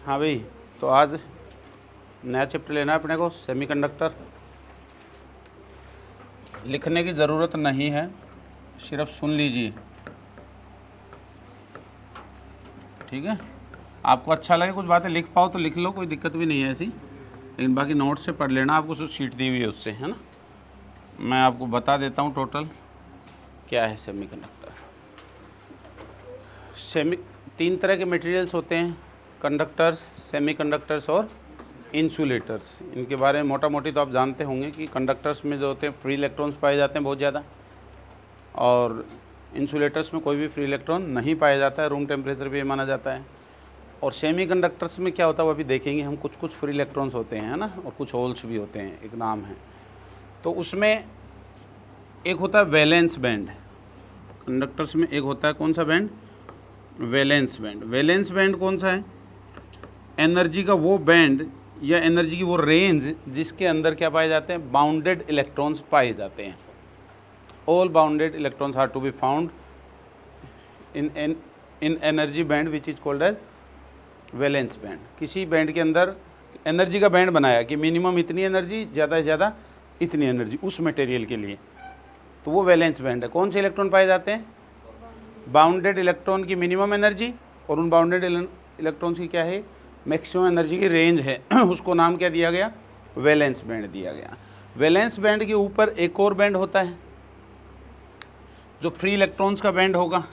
हाँ भाई, तो आज नया चैप्टर लेना है अपने को, सेमीकंडक्टर। लिखने की ज़रूरत नहीं है, सिर्फ सुन लीजिए, ठीक है। आपको अच्छा लगे कुछ बातें लिख पाओ तो लिख लो, कोई दिक्कत भी नहीं है ऐसी, लेकिन बाकी नोट से पढ़ लेना। आपको जो शीट दी हुई है उससे, है ना। मैं आपको बता देता हूँ टोटल क्या है सेमीकंडक्टर। तीन तरह के मटेरियल्स होते हैं, कंडक्टर्स, सेमीकंडक्टर्स और इंसुलेटर्स। इनके बारे में मोटा मोटी तो आप जानते होंगे कि कंडक्टर्स में जो होते हैं फ्री इलेक्ट्रॉन्स पाए जाते हैं बहुत ज़्यादा, और इंसुलेटर्स में कोई भी फ्री इलेक्ट्रॉन नहीं पाया जाता है, रूम टेम्परेचर भी ये माना जाता है। और सेमीकंडक्टर्स में क्या होता है वो अभी देखेंगे हम। कुछ कुछ फ्री इलेक्ट्रॉन्स होते हैं, है ना, और कुछ होल्स भी होते हैं, एक नाम है। तो उसमें एक होता है वैलेंस बैंड। कंडक्टर्स में एक होता है कौन सा band? Valence band. Valence band कौन सा है? एनर्जी का वो बैंड या एनर्जी की वो रेंज जिसके अंदर क्या पाए जाते हैं? बाउंडेड इलेक्ट्रॉन्स पाए जाते हैं। All bounded electrons are to be found in energy band which is called as valence band. किसी बैंड के अंदर एनर्जी का बैंड बनाया कि मिनिमम इतनी एनर्जी, ज़्यादा से ज़्यादा इतनी एनर्जी उस मटेरियल के लिए, तो वो वैलेंस बैंड है। कौन से इलेक्ट्रॉन पाए जाते हैं? बाउंडेड इलेक्ट्रॉन की मिनिमम एनर्जी, और उन बाउंडेड इलेक्ट्रॉन्स की क्या है? मैक्सिमम एनर्जी की रेंज है। उसको नाम क्या दिया गया? वैलेंस बैंड दिया गया। वैलेंस बैंड के ऊपर एक और बैंड होता है जो फ्री इलेक्ट्रॉन्स का बैंड होगा।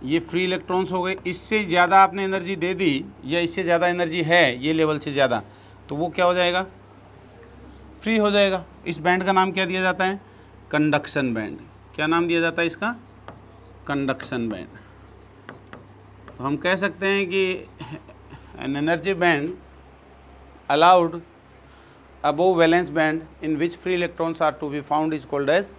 ये फ्री इलेक्ट्रॉन्स हो गए, इससे ज़्यादा आपने एनर्जी दे दी या इससे ज़्यादा एनर्जी है ये लेवल से ज़्यादा, तो वो क्या हो जाएगा? फ्री हो जाएगा। इस बैंड का नाम क्या दिया जाता है? Conduction band. क्या नाम दिया जाता है इसका? Conduction band. तो हम कह सकते हैं कि an energy band allowed above valence band in which free electrons are to be found is called as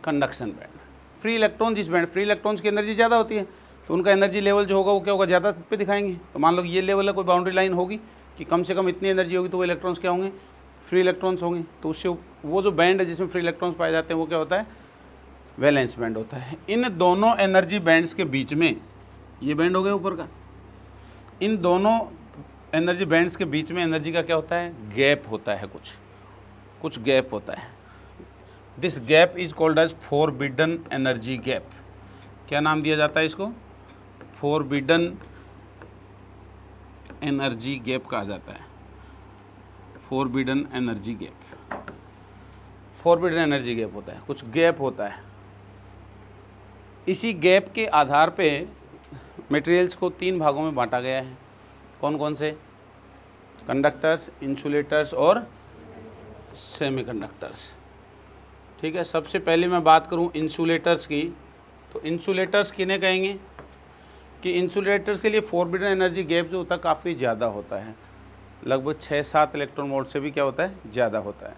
conduction band. Free electron, जिस बैंड फ्री इलेक्ट्रॉन्स की एनर्जी ज़्यादा होती है तो उनका एनर्जी लेवल जो होगा वो क्या होगा? ज़्यादा पे दिखाएंगे। तो मान लो ये लेवल है, कोई बाउंड्री लाइन होगी कि कम से कम इतनी एनर्जी होगी, तो वो इलेक्ट्रॉन्स क्या होंगे? फ्री इलेक्ट्रॉन्स होंगे। तो उससे वो जो बैंड है जिसमें फ्री इलेक्ट्रॉन्स पाए जाते हैं वो क्या होता है? वैलेंस बैंड होता है। इन दोनों एनर्जी बैंड्स के बीच में, ये बैंड हो गया ऊपर का, इन दोनों एनर्जी बैंड्स के बीच में एनर्जी का क्या होता है? गैप होता है, कुछ गैप होता है। This gap is called as forbidden energy gap. क्या नाम दिया जाता है इसको? फॉरबिडन एनर्जी गैप कहा जाता है। Forbidden energy gap. Forbidden energy gap होता है, कुछ गैप होता है। इसी गैप के आधार पे मटेरियल्स को तीन भागों में बांटा गया है। कौन कौन से? कंडक्टर्स, इंसुलेटर्स और सेमीकंडक्टर्स। ठीक है। सबसे पहले मैं बात करूं इंसुलेटर्स की, तो इंसुलेटर्स किन्हें कहेंगे? कि इंसुलेटर्स के लिए फॉरबिडन एनर्जी गैप जो होता है काफ़ी ज़्यादा होता है, लगभग 6-7 इलेक्ट्रॉन वोल्ट से भी क्या होता है? ज़्यादा होता है।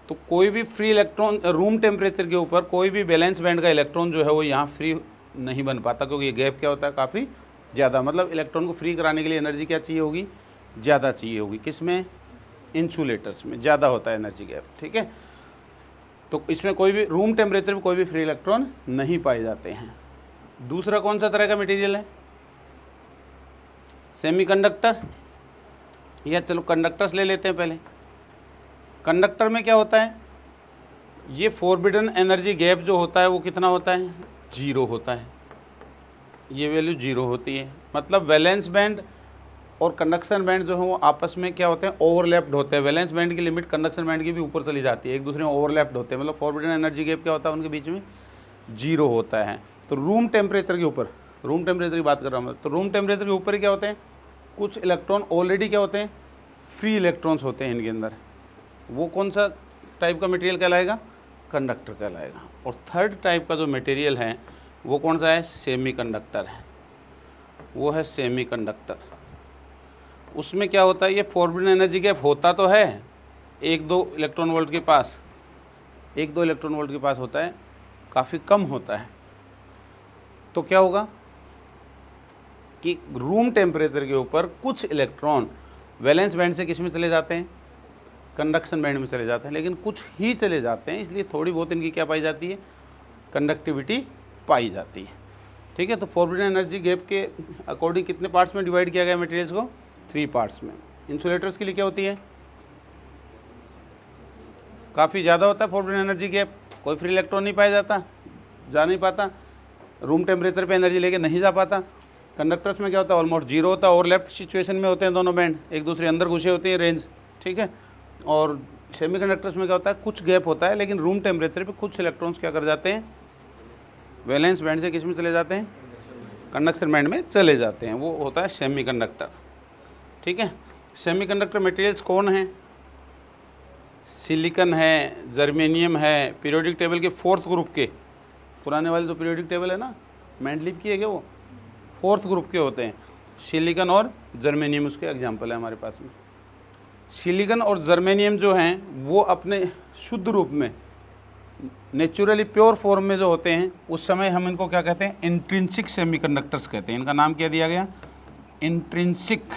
तो कोई भी फ्री इलेक्ट्रॉन रूम टेम्परेचर के ऊपर कोई भी वैलेंस बैंड का इलेक्ट्रॉन जो है वो यहाँ फ्री नहीं बन पाता, क्योंकि ये गैप क्या होता है? काफ़ी ज़्यादा। मतलब इलेक्ट्रॉन को फ्री कराने के लिए एनर्जी क्या चाहिए होगी? ज़्यादा चाहिए होगी। किस में? इंसुलेटर्स में ज़्यादा होता है एनर्जी गैप। ठीक है। तो इसमें कोई भी रूम टेम्परेचर में कोई भी फ्री इलेक्ट्रॉन नहीं पाए जाते हैं। दूसरा कौन सा तरह का मटेरियल है? सेमीकंडक्टर, या चलो कंडक्टर्स ले लेते हैं पहले। कंडक्टर में क्या होता है? ये फॉरबिडन एनर्जी गैप जो होता है वो कितना होता है? 0 होता है। ये वैल्यू 0 होती है। मतलब वैलेंस बैंड और कंडक्शन बैंड जो है वो आपस में क्या होते हैं? ओवरलैप्ड होते हैं। वैलेंस बैंड की लिमिट कंडक्शन बैंड की भी ऊपर चली जाती है, एक दूसरे में ओवरलैप्ड होते हैं। मतलब फॉरबिडन एनर्जी गैप क्या होता है? उनके बीच में 0 होता है। तो रूम टेम्परेचर के ऊपर, रूम टेम्परेचर की बात कर रहा हूँ मैं, तो रूम टेम्परेचर के ऊपर क्या होते हैं? कुछ इलेक्ट्रॉन ऑलरेडी क्या होते हैं? फ्री इलेक्ट्रॉन्स होते हैं इनके अंदर। वो कौन सा टाइप का मटेरियल कहलाएगा? कंडक्टर कहलाएगा। और थर्ड टाइप का जो मटेरियल है वो कौन सा है? सेमीकंडक्टर है। वो है सेमीकंडक्टर। उसमें क्या होता है? ये फॉरबिडन एनर्जी गैप होता तो है 1-2 इलेक्ट्रॉन वोल्ट के पास, 1-2 इलेक्ट्रॉन वोल्ट के पास होता है, काफ़ी कम होता है। तो क्या होगा कि रूम टेम्परेचर के ऊपर कुछ इलेक्ट्रॉन वैलेंस बैंड से किस में चले जाते हैं? कंडक्शन बैंड में चले जाते हैं, लेकिन कुछ ही चले जाते हैं, इसलिए थोड़ी बहुत इनकी क्या पाई जाती है? कंडक्टिविटी पाई जाती है। ठीक है। तो फॉरबिडन एनर्जी गैप के अकॉर्डिंग कितने पार्ट्स में डिवाइड किया गया मटेरियल्स को? 3 पार्ट्स में। इंसुलेटर्स के लिए क्या होती है? काफ़ी ज़्यादा होता है फॉरबिडन एनर्जी गैप, कोई फ्री इलेक्ट्रॉन नहीं पाया जाता, जा नहीं पाता, रूम टेम्परेचर पे एनर्जी लेके नहीं जा पाता। कंडक्टर्स में क्या होता है? ऑलमोस्ट जीरो होता है, ओवरलैप्ड सिचुएशन में होते हैं दोनों बैंड, एक दूसरे अंदर घुसे होते हैं रेंज, ठीक है। और सेमीकंडक्टर्स में क्या होता है? कुछ गैप होता है, लेकिन रूम टेम्परेचर पे कुछ इलेक्ट्रॉन्स क्या कर जाते हैं? वैलेंस बैंड से किस में चले जाते हैं? कंडक्शन बैंड में चले जाते हैं, वो होता है सेमीकंडक्टर, ठीक है। सेमीकंडक्टर मटेरियल्स कौन हैं? सिलिकॉन है, जर्मेनियम है, पीरियोडिक टेबल के 4th ग्रुप के, पुराने वाले जो पीरियोडिक टेबल है ना, मेंडलीव की है क्या, वो 4th ग्रुप के होते हैं। सिलिकॉन और जर्मेनियम उसके एग्जाम्पल है हमारे पास में। सिलिकॉन और जर्मेनियम जो हैं वो अपने शुद्ध रूप में, नेचुरली प्योर फॉर्म में जो होते हैं, उस समय हम इनको क्या कहते हैं? इंट्रिंसिक सेमीकंडक्टर्स कहते हैं। इनका नाम क्या दिया गया? इंट्रिंसिक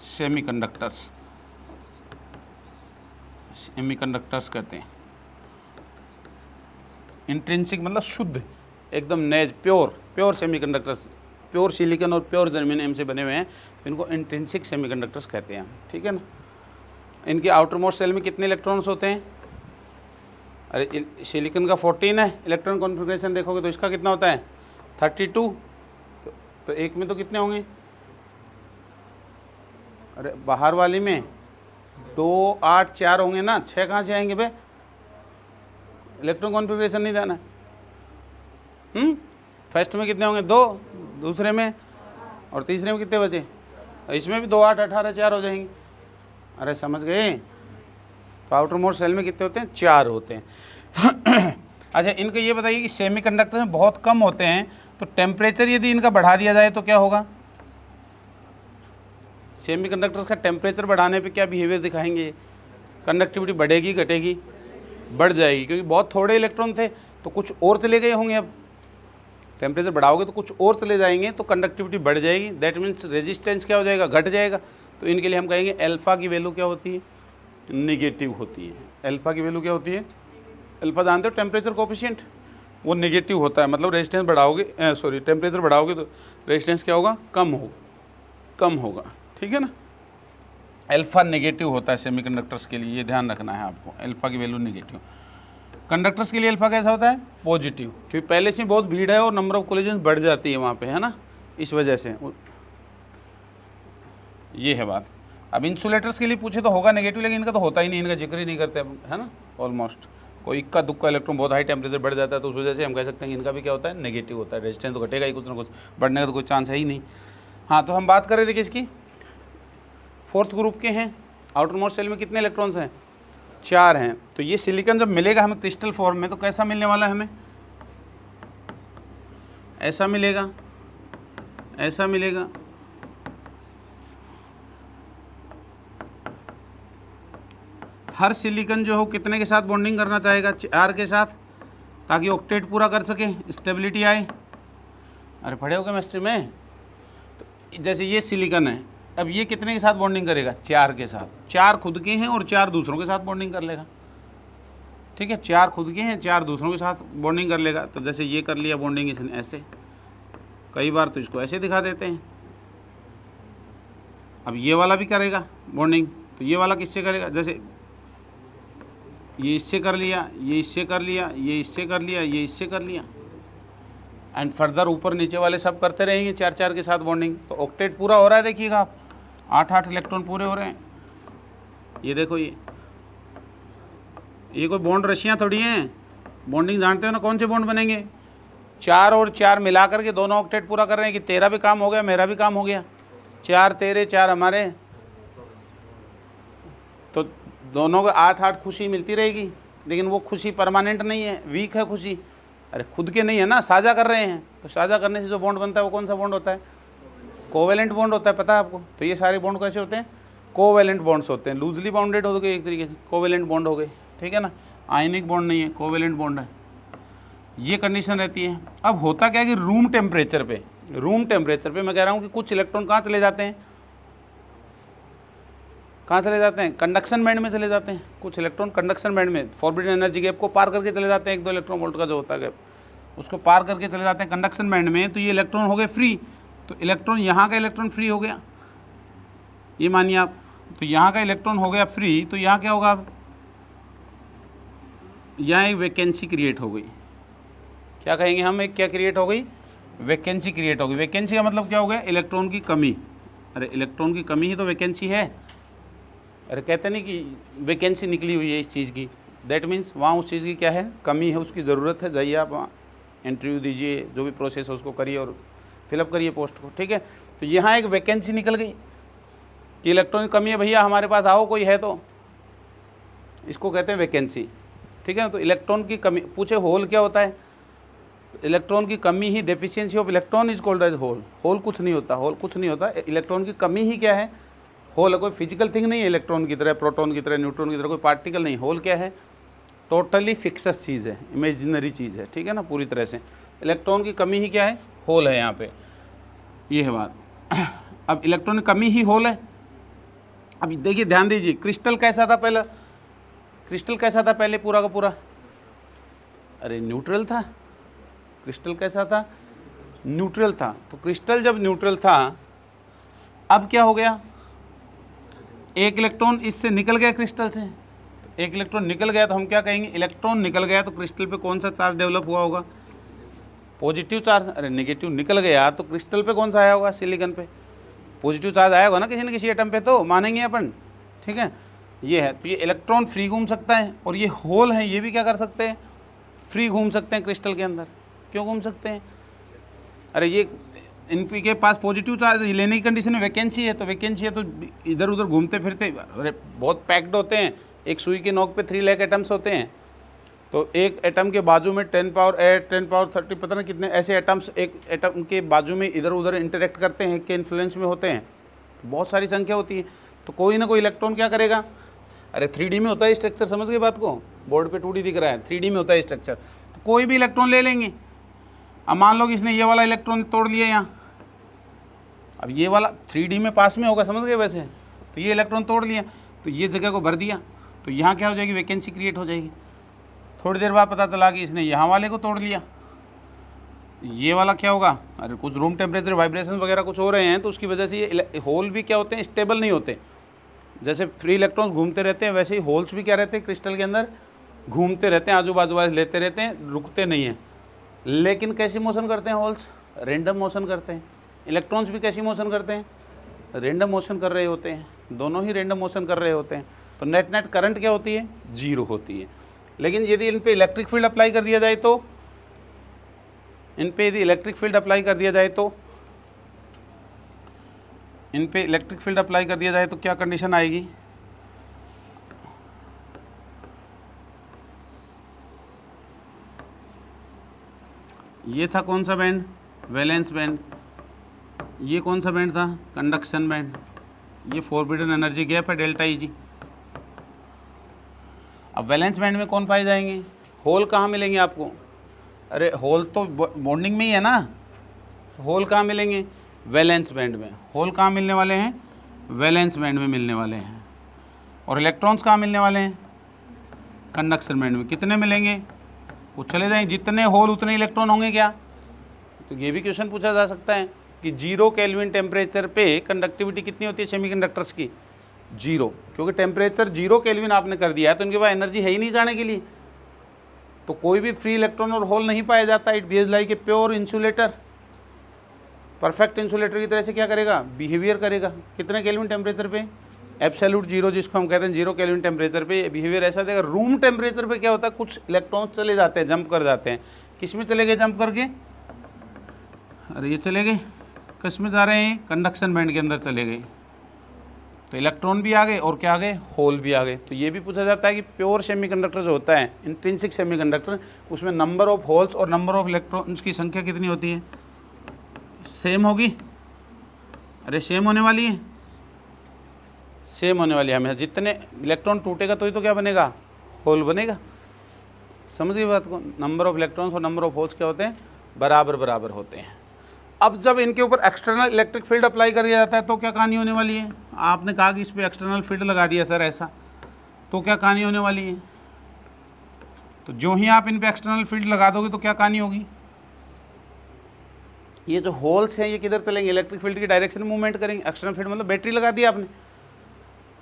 सेमीकंडक्टर्स, सेमीकंडक्टर्स कहते हैं। इंट्रिंसिक मतलब शुद्ध, एकदम Naz, pure semiconductors, pure silicon और प्योर जर्मेनियम से बने हुए हैं, तो इनको इंट्रिंसिक सेमीकंडक्टर्स कहते हैं, ठीक है ना। इनके आउटर मोस्ट सेल में कितने इलेक्ट्रॉन्स होते हैं? अरे सिलिकॉन का 14 है इलेक्ट्रॉन कॉन्फ़िगरेशन, देखोगे तो इसका कितना होता है? 32। तो एक में तो कितने होंगे? अरे बाहर वाली में 2, 8, 4 होंगे ना, 6 कहाँ से आएंगे बे? इलेक्ट्रॉन कॉन्फ़िगरेशन नहीं जाना है। फर्स्ट में कितने होंगे? 2, दूसरे में, और तीसरे में कितने बचे? इसमें भी 2, 8, 18, 4 हो जाएंगे। अरे समझ गए? तो आउटर मोस्ट सेल में कितने होते हैं? 4 होते हैं। अच्छा, इनको ये बताइए कि सेमीकंडक्टर में बहुत कम होते हैं, तो टेम्परेचर यदि इनका बढ़ा दिया जाए तो क्या होगा? सेमीकंडक्टर्स का टेम्परेचर बढ़ाने पे क्या बिहेवियर दिखाएंगे? कंडक्टिविटी बढ़ेगी, घटेगी? बढ़ जाएगी, क्योंकि बहुत थोड़े इलेक्ट्रॉन थे तो कुछ और चले गए होंगे। अब टेम्परेचर बढ़ाओगे तो कुछ और चले जाएंगे, तो कंडक्टिविटी बढ़ जाएगी, दैट मीन्स रेजिस्टेंस क्या हो जाएगा? घट जाएगा। तो इनके लिए हम कहेंगे अल्फा की वैल्यू क्या होती है? नेगेटिव होती है। अल्फा की वैल्यू क्या होती है? अल्फा जानते हो, टेम्परेचर कोफिशिएंट, वो नेगेटिव होता है। मतलब रेजिस्टेंस बढ़ाओगे, टेम्परेचर बढ़ाओगे तो रेजिस्टेंस क्या होगा? कम होगा, ठीक है ना। अल्फा नेगेटिव होता है सेमीकंडक्टर्स के लिए, ये ध्यान रखना है आपको, अल्फा की वैल्यू नेगेटिव। कंडक्टर्स के लिए अल्फा कैसा होता है? पॉजिटिव, क्योंकि पहले से बहुत भीड़ है और नंबर ऑफ कोलिजन बढ़ जाती है वहाँ पे, है ना, इस वजह से। ये है बात। अब इंसुलेटर्स के लिए पूछे तो होगा नेगेटिव, लेकिन इनका तो होता ही नहीं, इनका जिक्र ही नहीं करते, है ना। ऑलमोस्ट कोई इक्का दुक्का इलेक्ट्रॉन बहुत हाई टेम्परेचर बढ़ जाता है, तो उस वजह से हम कह सकते हैं कि इनका भी क्या होता है? नेगेटिव होता है। रेजिस्टेंस तो घटेगा ही, कुछ ना कुछ बढ़ने का तो कोई चांस है ही नहीं। हाँ, तो हम बात कर रहे थे किसकी? 4th ग्रुप के हैं। आउटर मोस्ट सेल में कितने इलेक्ट्रॉन्स हैं? 4 हैं। तो ये सिलिकॉन जब मिलेगा हमें क्रिस्टल फॉर्म में, तो कैसा मिलने वाला है हमें? ऐसा मिलेगा, ऐसा मिलेगा। हर सिलिकॉन जो हो कितने के साथ बॉन्डिंग करना चाहेगा? 4 के साथ, ताकि ऑक्टेट पूरा कर सके, स्टेबिलिटी आए। अरे पढ़े हो केमिस्ट्री में? तो जैसे ये सिलिकॉन है, अब ये कितने के साथ बॉन्डिंग करेगा? 4 के साथ। 4 खुद के हैं और 4 दूसरों के साथ बॉन्डिंग कर लेगा, ठीक है। 4 खुद के हैं, 4 दूसरों के साथ बॉन्डिंग कर लेगा। तो जैसे ये कर लिया बॉन्डिंग इसने ऐसे, कई बार तो इसको ऐसे दिखा देते हैं। अब ये वाला भी करेगा बॉन्डिंग, तो ये वाला किससे करेगा? जैसे ये इससे कर लिया, ये इससे कर लिया, ये इससे कर लिया, ये इससे कर लिया, एंड फर्दर ऊपर नीचे वाले सब करते रहेंगे 4-4 के साथ बॉन्डिंग। तो ऑक्टेट पूरा हो रहा है, देखिएगा आप, 8-8 इलेक्ट्रॉन पूरे हो रहे हैं। ये देखो, ये कोई बॉन्ड रशियाँ थोड़ी हैं। बॉन्डिंग जानते हो ना, कौन से बॉन्ड बनेंगे? 4 और 4 मिला करके दोनों ऑक्टेट पूरा कर रहे हैं कि तेरा भी काम हो गया, मेरा भी काम हो गया। 4 तेरे, 4 हमारे, तो दोनों को 8-8 खुशी मिलती रहेगी। लेकिन वो खुशी परमानेंट नहीं है, वीक है खुशी। अरे खुद के नहीं है ना, साझा कर रहे हैं। तो साझा करने से जो बॉन्ड बनता है वो कौन सा बॉन्ड होता है? कोवेलेंट बॉन्ड होता है, पता है आपको। तो ये सारे बॉन्ड कैसे होते हैं? कोवेलेंट बॉन्ड्स होते हैं। लूजली बाउंडेड हो गए एक तरीके से, कोवेलेंट बॉन्ड हो गए, ठीक है ना। आयनिक बॉन्ड नहीं है, कोवेलेंट बॉन्ड है। ये कंडीशन रहती है। अब होता क्या है कि रूम टेम्परेचर पे मैं कह रहा हूँ कि कुछ इलेक्ट्रॉन कहाँ चले जाते हैं? कहाँ चले जाते हैं? कंडक्शन बैंड में चले जाते हैं। कुछ इलेक्ट्रॉन कंडक्शन बैंड में फॉरबिडन एनर्जी गैप को पार करके चले जाते हैं, 1-2 इलेक्ट्रॉन वोल्ट का जो होता है गैप, उसको पार करके चले जाते हैं कंडक्शन बैंड में, तो ये इलेक्ट्रॉन हो गए फ्री। तो इलेक्ट्रॉन, यहाँ का इलेक्ट्रॉन फ्री हो गया, ये मानिए आप, तो यहाँ का इलेक्ट्रॉन हो गया फ्री, तो यहाँ क्या होगा, अब यहाँ एक वैकेंसी क्रिएट हो गई। क्या कहेंगे हम, एक क्या क्रिएट हो गई, वैकेंसी क्रिएट हो गई। वैकेंसी का मतलब क्या हो गया, इलेक्ट्रॉन की कमी। अरे इलेक्ट्रॉन की कमी ही तो वैकेंसी है। अरे कहते नहीं कि वैकेंसी निकली हुई है इस चीज़ की, दैट मीन्स वहाँ उस चीज़ की क्या है, कमी है, उसकी ज़रूरत है। जाइए आप वहाँ इंटरव्यू दीजिए, जो भी प्रोसेस है उसको करिए और फिलअप करिए पोस्ट को, ठीक है। तो यहाँ एक वैकेंसी निकल गई कि इलेक्ट्रॉन की कमी है, भैया हमारे पास आओ, कोई है तो, इसको कहते हैं वैकेंसी, ठीक है। तो इलेक्ट्रॉन की कमी, पूछे होल क्या होता है, इलेक्ट्रॉन की कमी ही, deficiency of electron is called as hole. Hole कुछ नहीं होता, होल कुछ नहीं होता, इलेक्ट्रॉन की कमी ही क्या है, होल है। कोई फिजिकल थिंग नहीं है इलेक्ट्रॉन की तरह, प्रोटॉन की तरह, न्यूट्रॉन की तरह, कोई पार्टिकल नहीं। होल क्या है, टोटली फिक्सस चीज़ है, इमेजिनरी चीज़ है, ठीक है ना, पूरी तरह से। इलेक्ट्रॉन की कमी ही क्या है, होल है यहाँ पे, ये है बात। अब इलेक्ट्रॉन की कमी ही होल है। अब देखिए, ध्यान दीजिए, क्रिस्टल कैसा था पहले, क्रिस्टल कैसा था पहले पूरा का पूरा, अरे न्यूट्रल था। क्रिस्टल कैसा था, न्यूट्रल था। तो क्रिस्टल जब न्यूट्रल था, अब क्या हो गया, एक इलेक्ट्रॉन इससे निकल गया क्रिस्टल से। तो एक इलेक्ट्रॉन निकल गया तो हम क्या कहेंगे, इलेक्ट्रॉन निकल गया तो क्रिस्टल पे कौन सा चार्ज डेवलप हुआ होगा, पॉजिटिव चार्ज। अरे नेगेटिव निकल गया तो क्रिस्टल पे कौन सा आया होगा, सिलिकॉन पे पॉजिटिव चार्ज आया होगा ना किसी न किसी एटम पे, तो मानेंगे अपन, ठीक है। ये है, तो ये इलेक्ट्रॉन फ्री घूम सकता है, और ये होल है, ये भी क्या कर सकते हैं, फ्री घूम सकते हैं क्रिस्टल के अंदर। क्यों घूम सकते हैं, अरे ये इनके के पास पॉजिटिव चार्ज लेने की कंडीशन में वैकेंसी है, तो वैकेंसी है तो इधर उधर घूमते फिरते, अरे बहुत पैक्ड होते हैं। एक सुई के नोक पे 3 लाख एटम्स होते हैं, तो एक एटम के बाजू में 10 पावर 8, 10 पावर 30, पता ना कितने ऐसे एटम्स एक एटम के बाजू में इधर उधर इंटरेक्ट करते हैं, के इन्फ्लुएंस में होते हैं, तो बहुत सारी संख्या होती है। तो कोई ना कोई इलेक्ट्रॉन क्या करेगा, अरे 3D में होता है स्ट्रक्चर, समझ गए बात को, बोर्ड पे 2D दिख रहा है, 3D में होता है स्ट्रक्चर। तो कोई भी इलेक्ट्रॉन ले लेंगे। अब मान लो कि इसने ये वाला इलेक्ट्रॉन तोड़ लिया यहाँ, अब ये वाला 3D में पास में होगा, समझ गए वैसे, तो ये इलेक्ट्रॉन तोड़ लिया, तो ये जगह को भर दिया, तो यहाँ क्या हो जाएगी, वैकेंसी क्रिएट हो जाएगी। थोड़ी देर बाद पता चला कि इसने यहाँ वाले को तोड़ लिया, ये वाला क्या होगा, अरे कुछ रूम टेम्परेचर वाइब्रेशन वगैरह कुछ हो रहे हैं, तो उसकी वजह से ये होल भी क्या होते हैं, स्टेबल नहीं होते। जैसे फ्री इलेक्ट्रॉन्स घूमते रहते हैं, वैसे ही होल्स भी क्या रहते हैं, क्रिस्टल के अंदर घूमते रहते हैं, आजू बाजू वाले लेते रहते हैं, रुकते नहीं हैं। लेकिन कैसी मोशन करते हैं होल्स, रेंडम मोशन करते हैं। इलेक्ट्रॉन्स भी कैसी मोशन करते हैं, रेंडम मोशन कर रहे होते हैं, दोनों ही रेंडम मोशन कर रहे होते हैं। तो नेट करंट क्या होती है, 0 होती है। लेकिन यदि इन पे इलेक्ट्रिक फील्ड अप्लाई कर दिया जाए तो, इन पे यदि इलेक्ट्रिक फील्ड अप्लाई कर दिया जाए तो, इन पे इलेक्ट्रिक फील्ड अप्लाई कर दिया जाए तो क्या कंडीशन आएगी, ये था कौन सा बैंड, वैलेंस बैंड। ये कौन सा बैंड था, कंडक्शन बैंड। ये फॉरबिडन एनर्जी गैप है, डेल्टा ई जी। अब वैलेंस बैंड में कौन पाए जाएंगे, होल कहाँ मिलेंगे आपको, अरे होल तो बॉन्डिंग में ही है ना, तो होल कहाँ मिलेंगे, वैलेंस बैंड में। होल कहाँ मिलने वाले हैं, वैलेंस बैंड में मिलने वाले हैं। और इलेक्ट्रॉन्स कहाँ मिलने वाले हैं, कंडक्शन बैंड में। कितने मिलेंगे, वो चले जाएंगे, जितने होल उतने इलेक्ट्रॉन होंगे क्या। तो ये भी क्वेश्चन पूछा जा सकता है कि 0 केल्विन टेम्परेचर पे कंडक्टिविटी कितनी होती है सेमीकंडक्टर्स की, 0, क्योंकि टेम्परेचर 0 केल्विन आपने कर दिया है, तो इनके पास एनर्जी है ही नहीं जाने के लिए, तो कोई भी फ्री इलेक्ट्रॉन और होल नहीं पाया जाता। It behaves like a pure insulator, perfect insulator की तरह से क्या करेगा, बिहेवियर करेगा। कितने केल्विन टेम्परेचर पे, एब्सोल्यूट 0, जिसको हम कहते हैं 0 केल्विन टेम्परेचर पे बिहेवियर ऐसा देगा। रूम टेम्परेचर पे क्या होता है, कुछ इलेक्ट्रॉन्स चले जाते हैं, जंप कर जाते हैं। किस में चले गए जंप करके, अरे ये चले गए, किस में जा रहे हैं, कंडक्शन बैंड के अंदर चले गए, तो इलेक्ट्रॉन भी आ गए और क्या आ गए, होल भी आ गए। तो ये भी पूछा जाता है कि प्योर सेमीकंडक्टर जो होता है, इंट्रिंसिक सेमीकंडक्टर, उसमें नंबर ऑफ होल्स और नंबर ऑफ इलेक्ट्रॉन्स की संख्या कितनी होती है, सेम होगी। अरे सेम होने वाली है, सेम होने वाली है हमेशा। जितने इलेक्ट्रॉन टूटेगा तो ही तो क्या बनेगा, होल बनेगा। समझ गई बात को, नंबर ऑफ इलेक्ट्रॉन्स और नंबर ऑफ होल्स क्या होते हैं, बराबर बराबर होते हैं। अब जब इनके ऊपर एक्सटर्नल इलेक्ट्रिक फील्ड अप्लाई कर दिया जाता है तो क्या कहानी होने वाली है। आपने कहा कि इस पर एक्सटर्नल फील्ड लगा दिया सर ऐसा, तो क्या कहानी होने वाली है। तो जो ही आप इन पे एक्सटर्नल फील्ड लगा दोगे तो क्या कहानी होगी, ये जो होल्स हैं ये किधर चलेंगे, इलेक्ट्रिक फील्ड की डायरेक्शन में मूवमेंट करेंगे। एक्सटर्नल फील्ड मतलब बैटरी लगा दी आपने,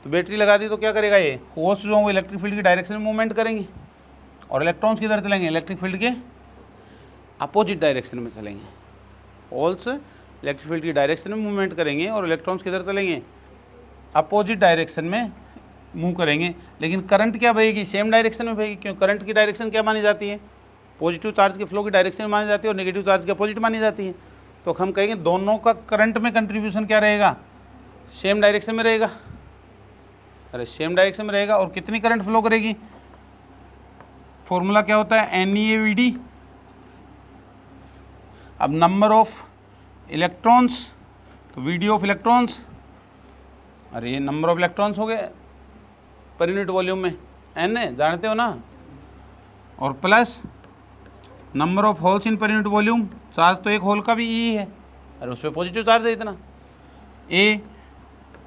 तो बैटरी लगा दी तो क्या करेगा, ये होल्स जो हैं वो इलेक्ट्रिक फील्ड की डायरेक्शन में मूवमेंट करेंगे, और इलेक्ट्रॉन्स किधर चलेंगे, इलेक्ट्रिक फील्ड के अपोजिट डायरेक्शन में चलेंगे। होल्स इलेक्ट्रिक फील्ड की डायरेक्शन में मूवमेंट करेंगे और इलेक्ट्रॉन्स किधर चलेंगे, अपोजिट डायरेक्शन में मूव करेंगे। लेकिन करंट क्या बहेगी, सेम डायरेक्शन में बहेगी, क्यों, करंट की डायरेक्शन क्या मानी जाती है, पॉजिटिव चार्ज के फ्लो की डायरेक्शन मानी जाती है और नेगेटिव चार्ज के अपोजिट मानी जाती है। तो हम कहेंगे दोनों का करंट में कंट्रीब्यूशन क्या रहेगा, सेम डायरेक्शन में रहेगा। अरे सेम डायरेक्शन में रहेगा, और कितनी करंट फ्लो करेगी, फॉर्मूला क्या होता है, NeAVD। अब नंबर ऑफ इलेक्ट्रॉन्स, तो VD ऑफ इलेक्ट्रॉन्स, अरे ये नंबर ऑफ इलेक्ट्रॉन्स हो गए पर यूनिट वॉल्यूम में, N है, जानते हो ना, और plus number of holes in per unit volume, charge तो एक होल का भी E है, अरे उस पर पॉजिटिव चार्ज है इतना, A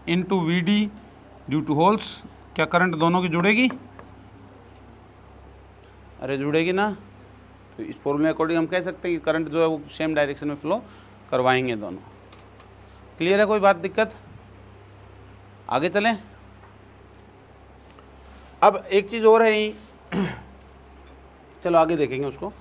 into VD due to holes, क्या करंट दोनों की जुड़ेगी, अरे जुड़ेगी ना। तो इस फॉर्मूले अकॉर्डिंग हम कह सकते हैं कि करंट जो है वो सेम डायरेक्शन में फ्लो करवाएंगे दोनों। क्लियर है, कोई बात दिक्कत, आगे चलें। अब एक चीज़ और है, चलो आगे देखेंगे उसको।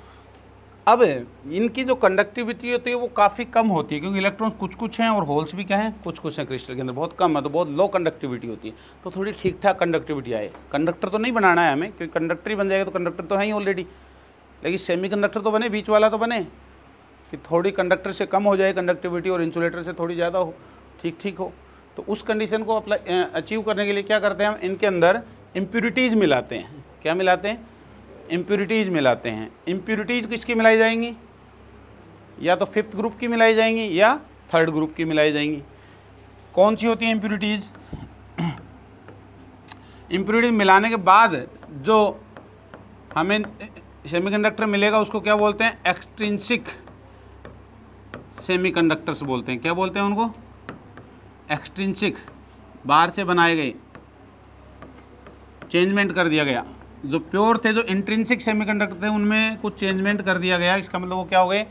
अब इनकी जो कंडक्टिविटी होती है वो काफ़ी कम होती है, क्योंकि इलेक्ट्रॉन्स कुछ कुछ हैं और होल्स भी क्या हैं, कुछ कुछ हैं क्रिस्टल के अंदर, बहुत कम है, तो बहुत लो कंडक्टिविटी होती है। तो थोड़ी ठीक ठाक कंडक्टिविटी आए, कंडक्टर तो नहीं बनाना है हमें, क्योंकि कंडक्टर ही बन जाएगा तो कंडक्टर तो है ही ऑलरेडी, लेकिन सेमीकंडक्टर तो बने, बीच वाला तो बने, कि थोड़ी कंडक्टर से कम हो जाए कंडक्टिविटी और इंसुलेटर से थोड़ी ज़्यादा हो, ठीक ठीक हो। तो उस कंडीशन को अप्लाई अचीव करने के लिए क्या करते हैं हम, इनके अंदर इम्प्यूरिटीज़ मिलाते हैं। क्या मिलाते हैं, इम्प्यूरिटीज़ मिलाते हैं। इम्प्यूरिटीज़ किसकी मिलाई जाएंगी, या तो फिफ्थ ग्रुप की मिलाई जाएंगी या थर्ड ग्रुप की मिलाई जाएंगी। कौन सी होती है इम्प्यूरिटीज़, इम्प्यूरिटीज़ मिलाने के बाद जो हमें सेमीकंडक्टर मिलेगा उसको क्या बोलते हैं, एक्सट्रिंसिक सेमीकंडक्टर्स बोलते हैं। क्या बोलते हैं उनको, एक्सट्रिंसिक, बाहर से बनाए गए, चेंजमेंट कर दिया गया। जो प्योर थे, जो इंट्रिंसिक सेमीकंडक्टर थे, उनमें कुछ चेंजमेंट कर दिया गया, इसका मतलब वो क्या हो गए,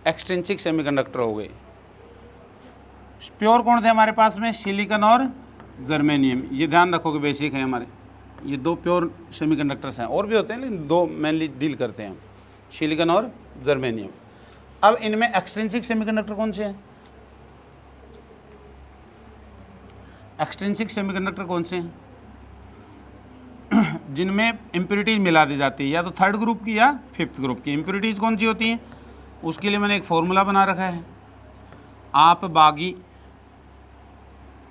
एक्सट्रिंसिक सेमीकंडक्टर हो गए। प्योर कौन थे हमारे पास में, सिलिकॉन और जर्मेनियम, ये ध्यान रखोगे, बेसिक है हमारे, ये दो प्योर सेमीकंडक्टर्स हैं, और भी होते हैं लेकिन दो मेनली डील करते हैं, सिलिकॉन और जर्मेनियम। अब इनमें एक्सट्रिंसिक सेमीकंडक्टर कौन से हैं, एक्सट्रिंसिक सेमीकंडक्टर कौन से हैं, जिनमें इम्प्यूरिटीज मिला दी जाती है, या तो थर्ड ग्रुप की या फिफ्थ ग्रुप की। इम्प्यूरिटीज कौन सी होती हैं, उसके लिए मैंने एक फॉर्मूला बना रखा है, आप बागी।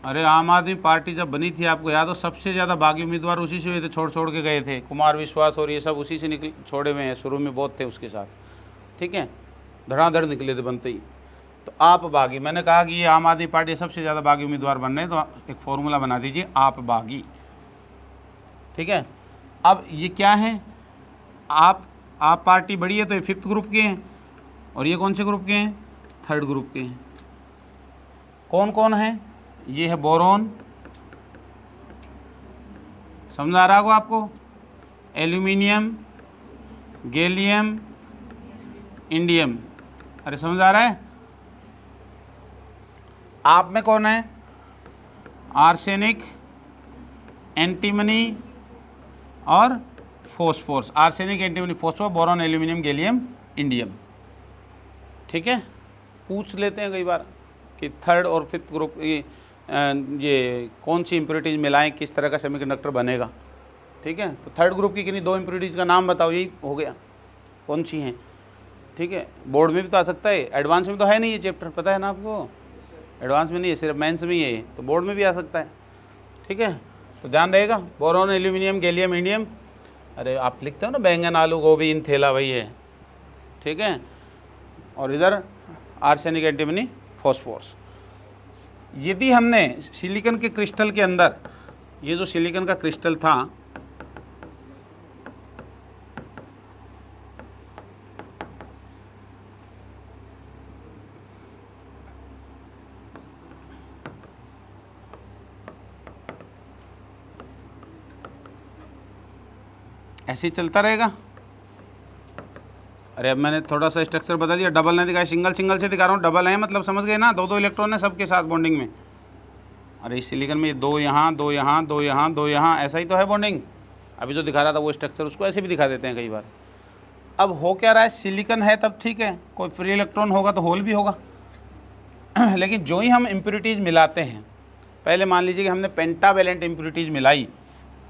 अरे आम आदमी पार्टी जब बनी थी, आपको याद हो, सबसे ज़्यादा बागी उम्मीदवार उसी से हुए थे, छोड़ छोड़ के गए थे, कुमार विश्वास और ये सब उसी से निकल छोड़े हुए हैं, शुरू में बहुत थे उसके साथ, ठीक है, धड़ाधड़ निकले थे बनते ही। तो आप बागी, मैंने कहा कि ये आम आदमी पार्टी सबसे ज़्यादा बागी उम्मीदवार बन रहे हैं, तो एक फॉर्मूला बना दीजिए, आप बागी, ठीक है। अब ये क्या है, आप पार्टी बड़ी है तो ये फिफ्थ ग्रुप के हैं, और ये कौन से ग्रुप के हैं, थर्ड ग्रुप के हैं। कौन कौन है, ये है बोरॉन, समझ आ रहा होगा आपको, एल्यूमिनियम, गैलियम, इंडियम, अरे समझ आ रहा है। आप में कौन है, आर्सेनिक, एंटीमनी और phosphorus, arsenic, antimony, phosphor, boron, aluminium, gallium, indium, ठीक है। पूछ लेते हैं कई बार कि थर्ड और फिफ्थ ग्रुप ये कौन सी इम्प्यूरिटीज मिलाएं, किस तरह का सेमीकंडक्टर बनेगा, ठीक है। तो थर्ड ग्रुप की किन्हीं दो इम्प्यूरिटीज का नाम बताओ, यही हो गया, कौन सी हैं, ठीक है। बोर्ड में भी तो आ सकता है, एडवांस में तो है नहीं ये चैप्टर, पता है ना आपको, एडवांस में नहीं है, सिर्फ मेंस में ही है, तो बोर्ड में भी आ सकता है, ठीक है। तो ध्यान रहेगा, बोरॉन, एल्यूमिनियम, गैलियम, इंडियम, अरे आप लिखते हो ना बैंगन, आलू, गोभी, इन थैला, वही है, ठीक है। और इधर आर्सेनिक, एंटीमनी, फॉस्फोरस। यदि हमने सिलिकॉन के क्रिस्टल के अंदर, ये जो सिलिकॉन का क्रिस्टल था, ऐसे ही चलता रहेगा, अरे अब मैंने थोड़ा सा स्ट्रक्चर बता दिया, डबल नहीं दिखाया, सिंगल सिंगल से दिखा रहा हूँ। डबल है मतलब समझ गए ना, दो दो इलेक्ट्रॉन है सबके साथ बॉन्डिंग में। अरे इस सिलिकॉन में ये दो यहाँ, दो यहाँ, दो यहाँ, दो यहाँ, ऐसा ही तो है बॉन्डिंग। अभी जो दिखा रहा था वो स्ट्रक्चर, उसको ऐसे भी दिखा देते हैं कई बार। अब हो क्या रहा है, सिलिकॉन है तब ठीक है, कोई फ्री इलेक्ट्रॉन होगा तो होल भी होगा। लेकिन जो ही हम इम्प्योरिटीज़ मिलाते हैं, पहले मान लीजिए कि हमने पेंटावेलेंट इम्प्योरिटीज़ मिलाई,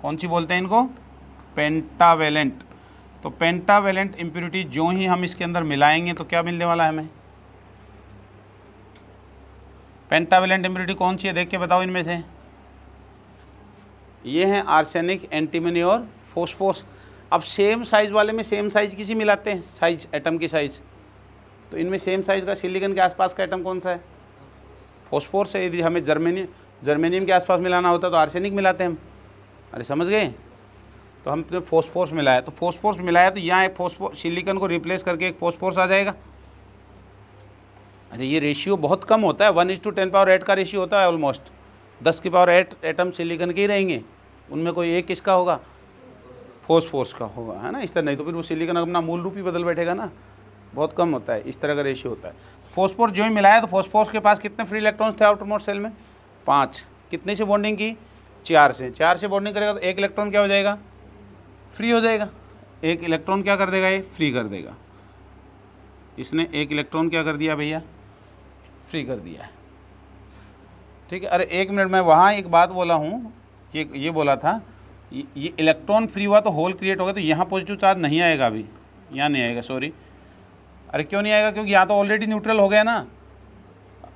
कौन सी बोलते हैं इनको, पेंटावेलेंट। तो पेंटावेलेंट इम्प्योरिटी जो ही हम इसके अंदर मिलाएंगे तो क्या मिलने वाला है हमें, पेंटावेलेंट इम्प्योरिटी कौन सी है देख के बताओ इनमें से। ये हैं आर्सेनिक, एंटीमनी और फोस्फोरस। अब सेम साइज वाले में सेम साइज किसी मिलाते हैं, साइज एटम की साइज, तो इनमें सेम साइज का सिलिकॉन के आसपास का एटम कौन सा है, फोस्फोरस है। यदि हमें जर्मेनियम के आसपास मिलाना होता तो आर्सेनिक मिलाते हैं हम। अरे समझ गए, तो हमने फोस्फोरस मिलाया, तो फोस्फोरस मिलाया तो यहाँ एक फोस्फोर सिलिकॉन को रिप्लेस करके एक फोस्फोरस आ जाएगा। अरे ये रेशियो बहुत कम होता है, 1:10⁸ का रेशियो होता है ऑलमोस्ट। 10⁸ एटम सिलिकॉन के ही रहेंगे, उनमें कोई एक किसका होगा, फोस्फोरस का होगा, है ना। इस तरह नहीं तो फिर वो सिलिकॉन अपना मूल रूप ही बदल बैठेगा ना, बहुत कम होता है, इस तरह का रेशियो होता है। फोस्फोरस जो ही मिलाया तो फोस्फोरस के पास कितने फ्री इलेक्ट्रॉन्स थे आउटर मोस्ट सेल में, 5। कितने से बॉन्डिंग की, 4 से। 4 से बॉन्डिंग करेगा तो एक इलेक्ट्रॉन क्या हो जाएगा, फ्री हो जाएगा। एक इलेक्ट्रॉन क्या कर देगा, ये फ्री कर देगा। इसने एक इलेक्ट्रॉन क्या कर दिया भैया, फ्री कर दिया है, ठीक है। अरे एक मिनट, मैं वहाँ एक बात बोला हूँ, ये बोला था, ये इलेक्ट्रॉन फ्री हुआ तो होल क्रिएट होगा, तो यहाँ पॉजिटिव चार्ज नहीं आएगा अभी, यहाँ नहीं आएगा, सॉरी। अरे क्यों नहीं आएगा, क्योंकि यहाँ तो ऑलरेडी न्यूट्रल हो गया ना,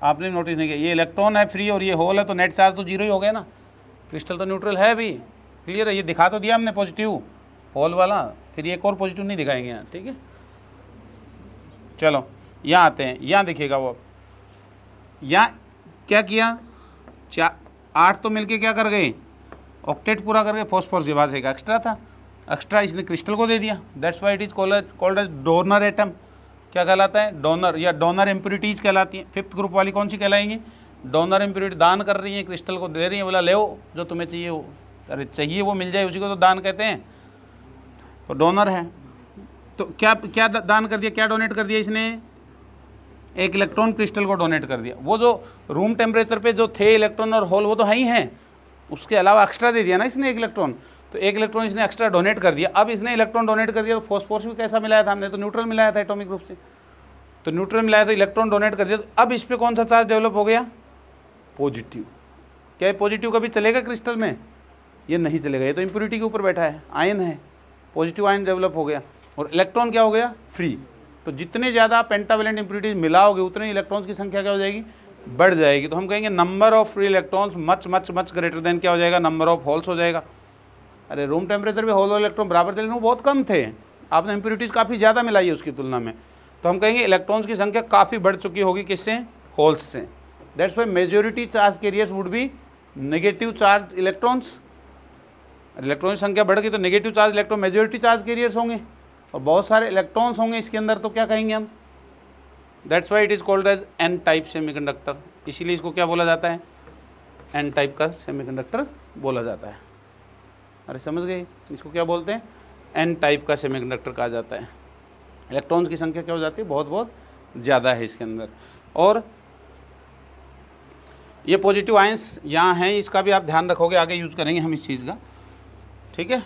आपने नोटिस नहीं किया। ये इलेक्ट्रॉन है फ्री और ये होल है, तो नेट चार्ज तो जीरो ही हो गया ना, क्रिस्टल तो न्यूट्रल है अभी, क्लियर है। ये दिखा तो दिया हमने पॉजिटिव होल वाला, फिर एक और पॉजिटिव नहीं दिखाएंगे यहाँ, ठीक है। चलो यहाँ आते हैं, यहाँ देखिएगा वो यहाँ क्या किया, 8 तो मिलके क्या कर गए, ऑक्टेट पूरा कर गए। फोस्फोरस के पास एक एक्स्ट्रा था, एक्स्ट्रा इसने क्रिस्टल को दे दिया, that's why it is called as donor atom. क्या कहलाता है, डोनर या डोनर इम्प्योरिटीज कहलाती है। 5th ग्रुप वाली कौन सी कहलाएंगी, डोनर इम्प्योरिटी, दान कर रही है, क्रिस्टल को दे रही है, बोला ले जो तुम्हें चाहिए वो, अरे चाहिए वो मिल जाए, उसी को तो दान कहते हैं, तो डोनर है। तो क्या क्या दान कर दिया, क्या डोनेट कर दिया इसने, एक इलेक्ट्रॉन क्रिस्टल को डोनेट कर दिया। वो जो रूम टेम्परेचर पे जो थे इलेक्ट्रॉन और होल वो तो है ही हैं, उसके अलावा एक्स्ट्रा दे दिया ना इसने एक इलेक्ट्रॉन, तो एक इलेक्ट्रॉन इसने एक्स्ट्रा डोनेट कर दिया। अब इसने इलेक्ट्रॉन डोनेट कर दिया, तो फोस्फोरस भी कैसा मिलाया था हमने, तो न्यूट्रल मिलाया था एटॉमिक ग्रुप से, तो न्यूट्रल मिलाया तो इलेक्ट्रॉन डोनेट कर दिया। तो अब इस पर कौन सा चार्ज डेवलप हो गया, पॉजिटिव। क्या पॉजिटिव कभी चलेगा क्रिस्टल में, ये नहीं चलेगा, ये तो इम्प्योरिटी के ऊपर बैठा है, आयन है, पॉजिटिव आयन डेवलप हो गया, और इलेक्ट्रॉन क्या हो गया, फ्री। तो जितने ज़्यादा पेंटावेलेंट इम्प्योरिटीज मिलाओगे उतने इलेक्ट्रॉन्स की संख्या क्या हो जाएगी, बढ़ जाएगी। तो हम कहेंगे number of free electrons much much much greater than क्या हो जाएगा, नंबर ऑफ होल्स हो जाएगा। अरे रूम टेम्परेचर पे होल और इलेक्ट्रॉन बराबर थे, लेकिन वो बहुत कम थे, आपने इम्प्योरिटीज़ काफ़ी ज़्यादा मिलाई है उसकी तुलना में, तो हम कहेंगे इलेक्ट्रॉन्स की संख्या काफ़ी बढ़ चुकी होगी, किससे, होल्स से। That's why majority charge carriers would be negative charge electrons. Electron की संख्या बढ़ गई तो negative charge electron majority charge carriers होंगे, और बहुत सारे इलेक्ट्रॉन्स होंगे इसके अंदर, तो क्या कहेंगे हम, that's why it is called as N type semiconductor. इसीलिए इसको क्या बोला जाता है, एन टाइप का सेमीकंडक्टर बोला जाता है। अरे समझ गए, इसको क्या बोलते हैं, एन टाइप का सेमीकंडक्टर कहा जाता है। इलेक्ट्रॉन्स की संख्या क्या हो जाती है, बहुत बहुत ज़्यादा है इसके अंदर। और ये पॉजिटिव आयंस यहाँ हैं, इसका भी आप ध्यान रखोगे, आगे यूज़ करेंगे हम इस चीज़ का, ठीक है।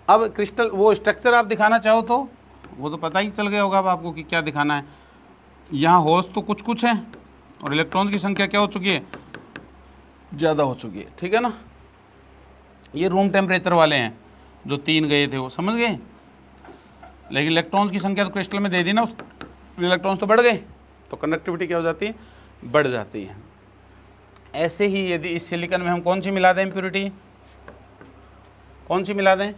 अब क्रिस्टल वो स्ट्रक्चर आप दिखाना चाहो तो वो तो पता ही चल गया होगा अब आपको कि क्या दिखाना है। यहाँ होल्स तो कुछ कुछ हैं और इलेक्ट्रॉन की संख्या क्या हो चुकी है, ज़्यादा हो चुकी है, ठीक है ना। ये रूम टेम्परेचर वाले हैं जो 3 गए थे, वो समझ गए, लेकिन इलेक्ट्रॉन्स की संख्या तो क्रिस्टल में दे दी ना, उस इलेक्ट्रॉन्स तो बढ़ गए, तो कंडक्टिविटी क्या हो जाती है, बढ़ जाती है। ऐसे ही यदि इस सिलिकॉन में हम कौन सी मिला दें इम्प्योरिटी, कौन सी मिला दें,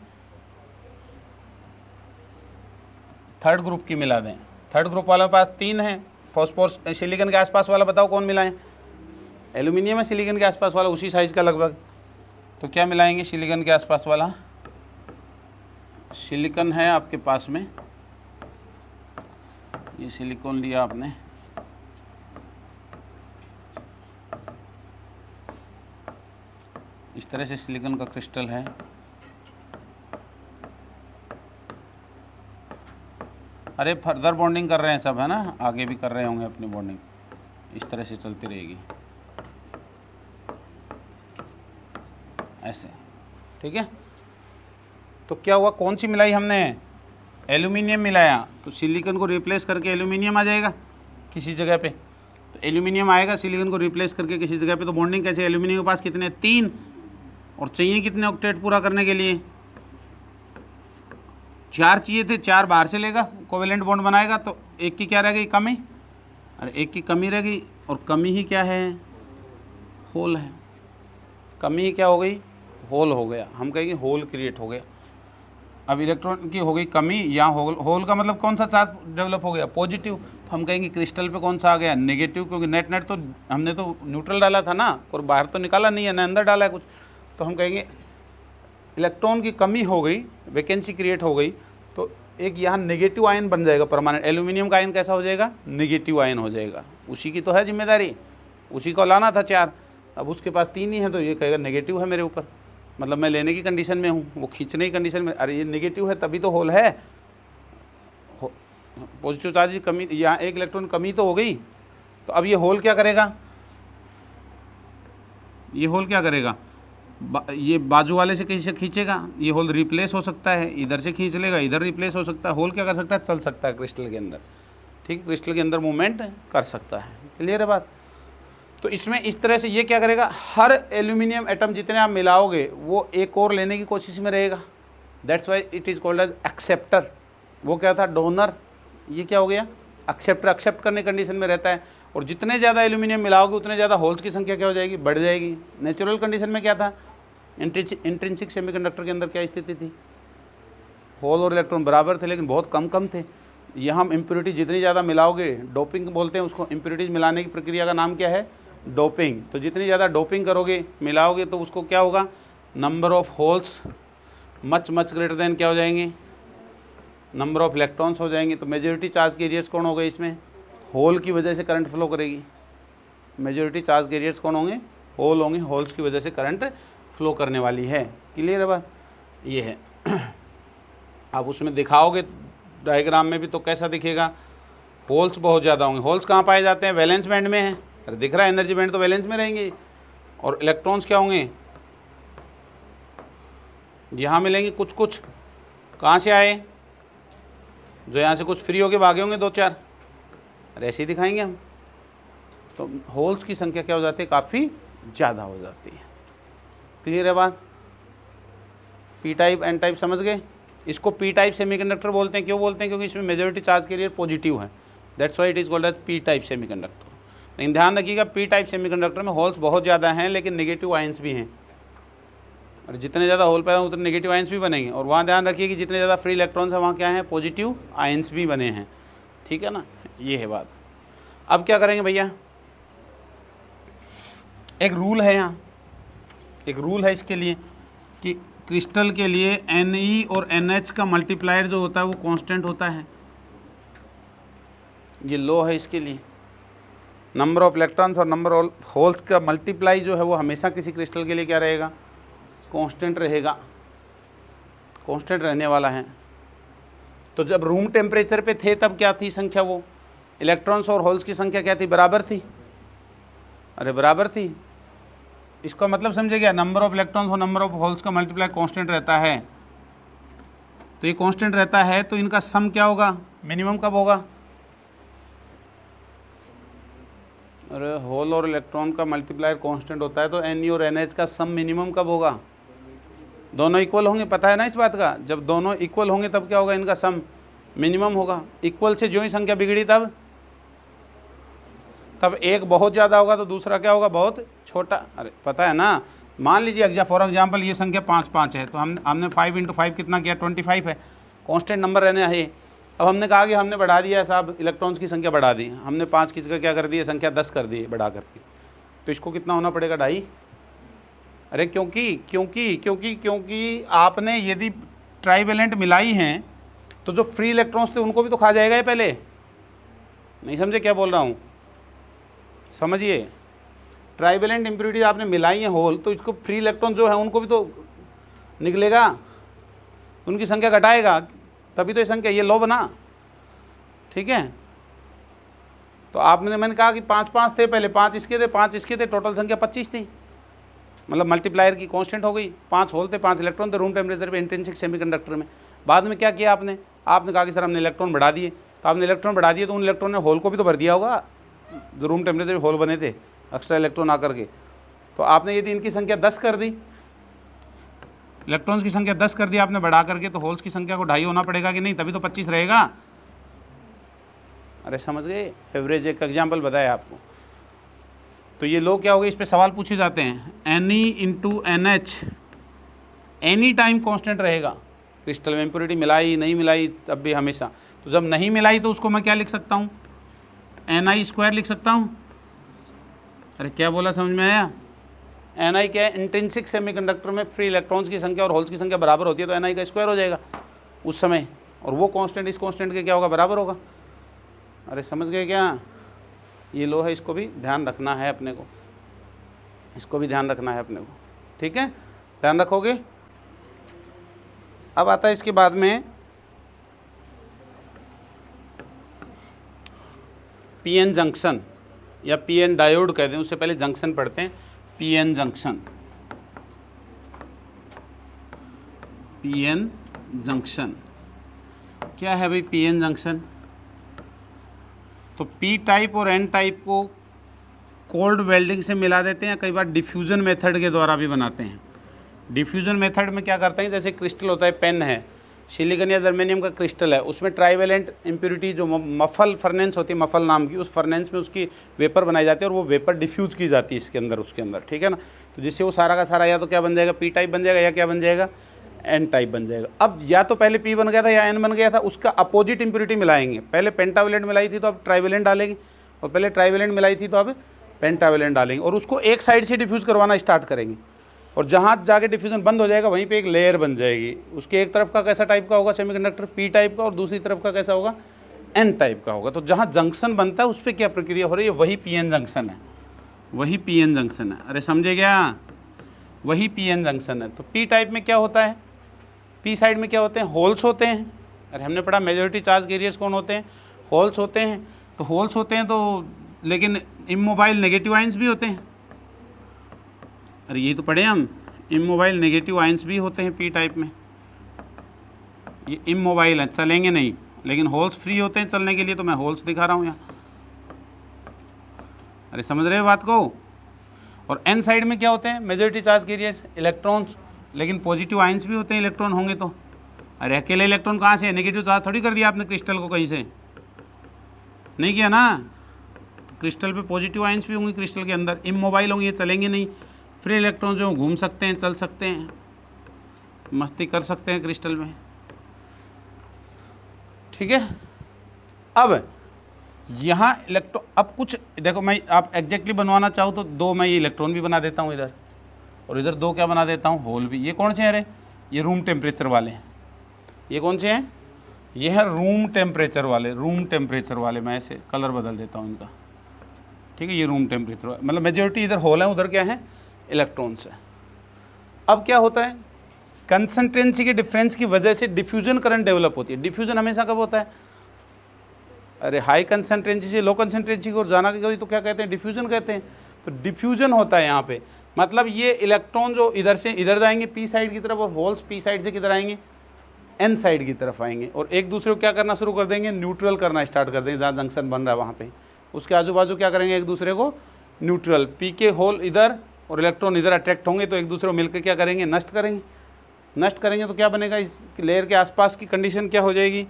3rd ग्रुप की मिला दें। 3rd ग्रुप वालों के पास 3 है, फॉस्फोरस सिलिकॉन के आसपास वाला बताओ कौन मिलाएं, एल्यूमिनियम है सिलिकॉन के आसपास वाला, उसी साइज़ का लगभग, तो क्या मिलाएंगे सिलिकॉन के आसपास वाला, सिलिकॉन है आपके पास में, ये सिलिकॉन लिया आपने, इस तरह से सिलिकॉन का क्रिस्टल है, अरे फर्दर बॉन्डिंग कर रहे हैं सब, है ना, आगे भी कर रहे होंगे अपनी बॉन्डिंग, इस तरह से चलती रहेगी ऐसे, ठीक है। तो क्या हुआ, कौन सी मिलाई हमने, एल्यूमिनियम मिलाया, तो सिलिकॉन को रिप्लेस करके एल्यूमिनियम आ जाएगा किसी जगह पे, तो एल्यूमिनियम आएगा सिलिकॉन को रिप्लेस करके किसी जगह पे। तो बॉन्डिंग कैसे, एल्यूमिनियम के पास कितने 3 और चाहिए कितने ऑक्टेट पूरा करने के लिए 4 चाहिए थे, 4 बाहर से लेगा कोवेलेंट बॉन्ड बनाएगा, तो एक की क्या रह गई, कमी, अरे एक की कमी रह गई, और कमी ही क्या है, होल है, कमी ही क्या हो गई, होल हो गया, हम कहेंगे होल क्रिएट हो गया। अब इलेक्ट्रॉन की हो गई कमी, यहाँ होल का मतलब कौन सा चार्ज डेवलप हो गया, पॉजिटिव, तो हम कहेंगे क्रिस्टल पे कौन सा आ गया, नेगेटिव, क्योंकि नेट तो हमने तो न्यूट्रल डाला था ना, और बाहर तो निकाला नहीं है ना, अंदर डाला है कुछ, तो हम कहेंगे इलेक्ट्रॉन की कमी हो गई, वैकेंसी क्रिएट हो गई, तो एक यहाँ नेगेटिव आयन बन जाएगा परमानेंट। एल्यूमिनियम का आयन कैसा हो जाएगा, नेगेटिव आयन हो जाएगा, उसी की तो है जिम्मेदारी, उसी को लाना था 4, अब उसके पास 3 ही है, तो ये कहेगा नेगेटिव है मेरे ऊपर, मतलब मैं लेने की कंडीशन में हूँ, वो खींचने की कंडीशन में, अरे ये नेगेटिव है तभी तो होल है, पॉजिटिव चार्ज की कमी, यहाँ एक इलेक्ट्रॉन कमी तो हो गई, तो अब ये होल क्या करेगा, ये होल क्या करेगा, ये बाजू वाले से कहीं से खींचेगा, ये होल रिप्लेस हो सकता है, इधर से खींच लेगा, इधर रिप्लेस हो सकता है, होल क्या कर सकता है, चल सकता है क्रिस्टल के अंदर, ठीक है, क्रिस्टल के अंदर मूवमेंट कर सकता है, क्लियर है बात। तो इसमें इस तरह से ये क्या करेगा, हर एल्यूमिनियम एटम जितने आप मिलाओगे वो एक और लेने की कोशिश में रहेगा, that's why it is called as acceptor. वो क्या था, डोनर, ये क्या हो गया, एक्सेप्टर, एक्सेप्ट करने कंडीशन में रहता है, और जितने ज़्यादा एल्यूमिनियम मिलाओगे उतने ज़्यादा होल्स की संख्या क्या हो जाएगी, बढ़ जाएगी। नेचुरल कंडीशन में क्या था, इंट्रिंसिक सेमीकंडक्टर के अंदर क्या स्थिति थी, होल और इलेक्ट्रॉन बराबर थे लेकिन बहुत कम कम थे। यहाँ हम इम्प्योरिटी जितनी ज़्यादा मिलाओगे, डोपिंग बोलते हैं उसको, इम्प्योरिटीज मिलाने की प्रक्रिया का नाम क्या है, डोपिंग। तो जितनी ज़्यादा डोपिंग करोगे, मिलाओगे, तो उसको क्या होगा, number of holes much greater than क्या हो जाएंगे, नंबर ऑफ इलेक्ट्रॉन्स हो जाएंगे। तो मेजॉरिटी चार्ज कैरियर्स कौन हो गए इसमें, होल की वजह से करंट फ्लो करेगी, मेजॉरिटी चार्ज कैरियर्स कौन होंगे, होल होंगे, होल्स की वजह से करंट फ्लो करने वाली है, क्लियर है बात, ये है। आप उसमें दिखाओगे डायग्राम में भी तो कैसा दिखेगा, होल्स बहुत ज़्यादा होंगे। होल्स कहाँ पाए जाते हैं, वैलेंस बैंड में है, अरे दिख रहा है एनर्जी बैंड तो वैलेंस में रहेंगे, और इलेक्ट्रॉन्स क्या होंगे, यहाँ मिलेंगे कुछ कुछ, कहाँ से आए, जो यहाँ से कुछ फ्री होके भागे होंगे 2-4, अरे ऐसे ही दिखाएंगे हम। तो होल्स की संख्या क्या हो जाती है, काफ़ी ज़्यादा हो जाती है, क्लियर है बात। पी टाइप एन टाइप समझ गए, इसको पी टाइप सेमीकंडक्टर बोलते हैं, क्यों बोलते हैं, क्योंकि इसमें मेजॉरिटी चार्ज कैरियर पॉजिटिव है, that's why it is called as P type semiconductor. लेकिन ध्यान रखिएगा, पी टाइप सेमीकंडक्टर में होल्स बहुत ज़्यादा हैं लेकिन नेगेटिव आयंस भी हैं, और जितने ज़्यादा होल पैदा उतने नेगेटिव आयंस भी बनेंगे, और वहाँ ध्यान रखिए कि जितने ज़्यादा फ्री इलेक्ट्रॉन्स हैं वहाँ क्या है, पॉजिटिव आयंस भी बने हैं, ठीक है ना, ये है बात। अब क्या करेंगे भैया, एक रूल है यहाँ, एक रूल है इसके लिए कि क्रिस्टल के लिए Ne और NH का मल्टीप्लायर जो होता है वो कांस्टेंट होता है, ये लो है इसके लिए। नंबर ऑफ इलेक्ट्रॉन्स और नंबर ऑफ होल्स का मल्टीप्लाई जो है वो हमेशा किसी क्रिस्टल के लिए क्या रहेगा, कांस्टेंट रहेगा, कांस्टेंट रहने वाला है। तो जब रूम टेम्परेचर पे थे तब क्या थी संख्या, वो इलेक्ट्रॉन्स और होल्स की संख्या क्या थी, बराबर थी, अरे बराबर थी। इसका मतलब समझे क्या, नंबर ऑफ इलेक्ट्रॉन्स और नंबर ऑफ होल्स का मल्टीप्लाई कांस्टेंट रहता है, तो ये कांस्टेंट रहता है, तो इनका सम क्या होगा, मिनिमम कब होगा, अरे होल और इलेक्ट्रॉन का मल्टीप्लायर कांस्टेंट होता है, तो Ne और NH का सम मिनिमम कब होगा, दोनों इक्वल होंगे, पता है ना इस बात का, जब दोनों इक्वल होंगे तब क्या होगा, इनका सम मिनिमम होगा। इक्वल से जो ही संख्या बिगड़ी तब एक बहुत ज़्यादा होगा तो दूसरा क्या होगा, बहुत छोटा। अरे पता है ना, मान लीजिए फॉर एग्जांपल ये संख्या 5 है, तो हमने 5 × 5 कितना किया, 25 है, कांस्टेंट नंबर रहने है। अब हमने कहा कि हमने बढ़ा दिया साहब, इलेक्ट्रॉन्स की संख्या बढ़ा दी, हमने 5 की जगह क्या कर दी, संख्या 10 कर दी बढ़ा करके, तो इसको कितना होना पड़ेगा, 2.5। अरे क्योंकि आपने यदि ट्राइवेलेंट मिलाई हैं तो जो फ्री इलेक्ट्रॉन्स थे उनको भी तो खा जाएगा ये, पहले नहीं समझे क्या बोल रहा हूँ, समझिए। ट्राइवेलेंट इम्प्योरिटीज आपने मिलाई है होल, तो इसको फ्री इलेक्ट्रॉन जो है उनको भी तो निकलेगा, उनकी संख्या घटाएगा, तभी तो ये संख्या ये लो बना। ठीक है। तो मैंने कहा कि 5 थे पहले, 5 इसके थे, 5 इसके थे, टोटल संख्या 25 थी, मतलब मल्टीप्लायर की कांस्टेंट हो गई। 5 होल थे, 5 इलेक्ट्रॉन थे रूम टेम्परेचर पे इंट्रिंसिक सेमीकंडक्टर में। बाद में क्या किया आपने कहा कि सर हमने इलेक्ट्रॉन बढ़ा दिए। तो आपने इलेक्ट्रॉन बढ़ा दिए तो उन इलेक्ट्रॉन ने होल को भी तो भर दिया होगा, जो रूम टेम्परेचर होल बने थे एक्स्ट्रा इलेक्ट्रॉन आकर के। तो आपने यदि इनकी संख्या 10 कर दी, इलेक्ट्रॉन्स की संख्या 10 कर दी आपने बढ़ा करके, तो होल्स की संख्या को 2.5 होना पड़ेगा कि नहीं, तभी तो 25 रहेगा। अरे समझ गए, एवरेज एक एग्जाम्पल बताया आपको। तो ये लोग क्या हो गए, इस पे सवाल पूछे जाते हैं। Ne/NH एनी टाइम कांस्टेंट रहेगा, क्रिस्टल में इम्प्योरिटी मिलाई नहीं मिलाई तब भी हमेशा। तो जब नहीं मिलाई तो उसको मैं क्या लिख सकता हूँ, Ni² लिख सकता हूँ। अरे क्या बोला, समझ में आया? Ni क्या है, इंट्रिंसिक सेमीकंडक्टर में फ्री इलेक्ट्रॉन्स की संख्या और होल्स की संख्या बराबर होती है, तो Ni का स्क्वायर हो जाएगा उस समय, और वो कांस्टेंट इस कांस्टेंट के क्या होगा, बराबर होगा। अरे समझ गए क्या? ये लो है, इसको भी ध्यान रखना है अपने को, इसको भी ध्यान रखना है अपने को, ठीक है, ध्यान रखोगे। अब आता है इसके बाद में पीएन जंक्शन या पीएन डायोड कहते हैं, उससे पहले जंक्शन पढ़ते हैं। पीएन जंक्शन, पीएन जंक्शन क्या है भाई? पीएन जंक्शन तो पी टाइप और एन टाइप को कोल्ड वेल्डिंग से मिला देते हैं, कई बार डिफ्यूज़न मेथड के द्वारा भी बनाते हैं। डिफ्यूज़न मेथड में क्या करते हैं, जैसे क्रिस्टल होता है, पेन है, सिलिकॉन या जर्मेनियम का क्रिस्टल है, उसमें ट्राइवेलेंट इम्प्योरिटी जो मफल फर्नेंस होती है, मफल नाम की, उस फर्नेंस में उसकी वेपर बनाई जाती है और वो वेपर डिफ्यूज़ की जाती है इसके अंदर, उसके अंदर, ठीक है ना। तो जिससे वो सारा का सारा या तो क्या बन जाएगा, पी टाइप बन जाएगा, या क्या बन जाएगा, एन टाइप बन जाएगा। अब या तो पहले पी बन गया था या एन बन गया था, उसका अपोजिट इम्प्योरिटी मिलाएंगे। पहले पेंटावेलेंट मिलाई थी तो अब ट्राइवेलेंट डालेंगे, और पहले ट्राइवेलेंट मिलाई थी तो अब पेंटावेलेंट डालेंगे, और उसको एक साइड से डिफ्यूज़ करवाना स्टार्ट करेंगे, और जहाँ जाके डिफ्यूज़न बंद हो जाएगा वहीं पे एक लेयर बन जाएगी। उसके एक तरफ का कैसा टाइप का होगा सेमीकंडक्टर, पी टाइप का, और दूसरी तरफ का कैसा होगा, एन टाइप का होगा। तो जहाँ जंक्शन बनता है उस पर क्या प्रक्रिया हो रही है, वही पीएन जंक्शन है, वही पीएन जंक्शन है। अरे समझे क्या, वही पीएन जंक्शन है। तो पी टाइप में क्या होता है, पी साइड में क्या होते हैं, होल्स होते हैं। अरे हमने पढ़ा मेजॉरिटी चार्ज कैरियर्स कौन होते हैं, होल्स होते हैं। तो होल्स होते हैं तो, लेकिन इमोबाइल नेगेटिव आयंस भी होते हैं। अरे यही तो पढ़े हम, इमोबाइल नेगेटिव आयंस भी होते हैं पी टाइप में। ये इमोबाइल है, चलेंगे नहीं, लेकिन होल्स फ्री होते हैं चलने के लिए, तो मैं होल्स दिखा रहा हूँ यहाँ। अरे समझ रहे हो बात को। और एन साइड में क्या होते हैं, मेजॉरिटी चार्ज कैरियर्स, इलेक्ट्रॉन्स, लेकिन पॉजिटिव आयंस भी होते हैं, इलेक्ट्रॉन होंगे तो। अरे अकेले इलेक्ट्रॉन कहाँ से है, नेगेटिव चार्ज थोड़ी कर दिया आपने क्रिस्टल को, कहीं से नहीं किया ना। तो क्रिस्टल पे पॉजिटिव आयंस भी होंगे क्रिस्टल के अंदर, इमोबाइल होंगे, ये चलेंगे नहीं। फ्री इलेक्ट्रॉन जो घूम सकते हैं, चल सकते हैं, मस्ती कर सकते हैं क्रिस्टल में, ठीक है। अब यहाँ इलेक्ट्रॉन, अब कुछ देखो, मैं आप एग्जैक्टली बनवाना चाहूँ तो 2 मैं ये इलेक्ट्रॉन भी बना देता हूँ इधर, और इधर 2 क्या बना देता हूँ, होल भी। ये कौन से हैं, अरे ये रूम टेम्परेचर वाले हैं। ये कौन से हैं, ये है रूम टेम्परेचर वाले, रूम टेम्परेचर वाले। मैं ऐसे कलर बदल देता हूँ इनका, ठीक है। ये रूम टेम्परेचर वाले, मतलब मेजॉरिटी इधर होल है, उधर क्या है, इलेक्ट्रॉन्स है। अब क्या होता है, कंसंट्रेंसी के डिफरेंस की वजह से डिफ्यूजन करंट डेवलप होती है। डिफ्यूजन हमेशा कब होता है, अरे हाई कंसंट्रेंसी से लो कंसंट्रेंसी को जाना के तो क्या कहते हैं, डिफ्यूजन कहते हैं। तो डिफ्यूजन होता है यहाँ पे, मतलब ये इलेक्ट्रॉन जो इधर से इधर जाएंगे पी साइड की तरफ, और होल्स पी साइड से किधर आएंगे, एन साइड की तरफ आएंगे, और एक दूसरे को क्या करना शुरू कर देंगे, न्यूट्रल करना स्टार्ट कर देंगे। जहाँ जंक्शन बन रहा है वहाँ पे उसके आजू बाजू क्या करेंगे, एक दूसरे को न्यूट्रल, पी के होल इधर और इलेक्ट्रॉन इधर अट्रैक्ट होंगे, तो एक दूसरे को मिलकर क्या करेंगे, नष्ट करेंगे। नष्ट करेंगे तो क्या बनेगा, इस लेयर के आसपास की कंडीशन क्या हो जाएगी,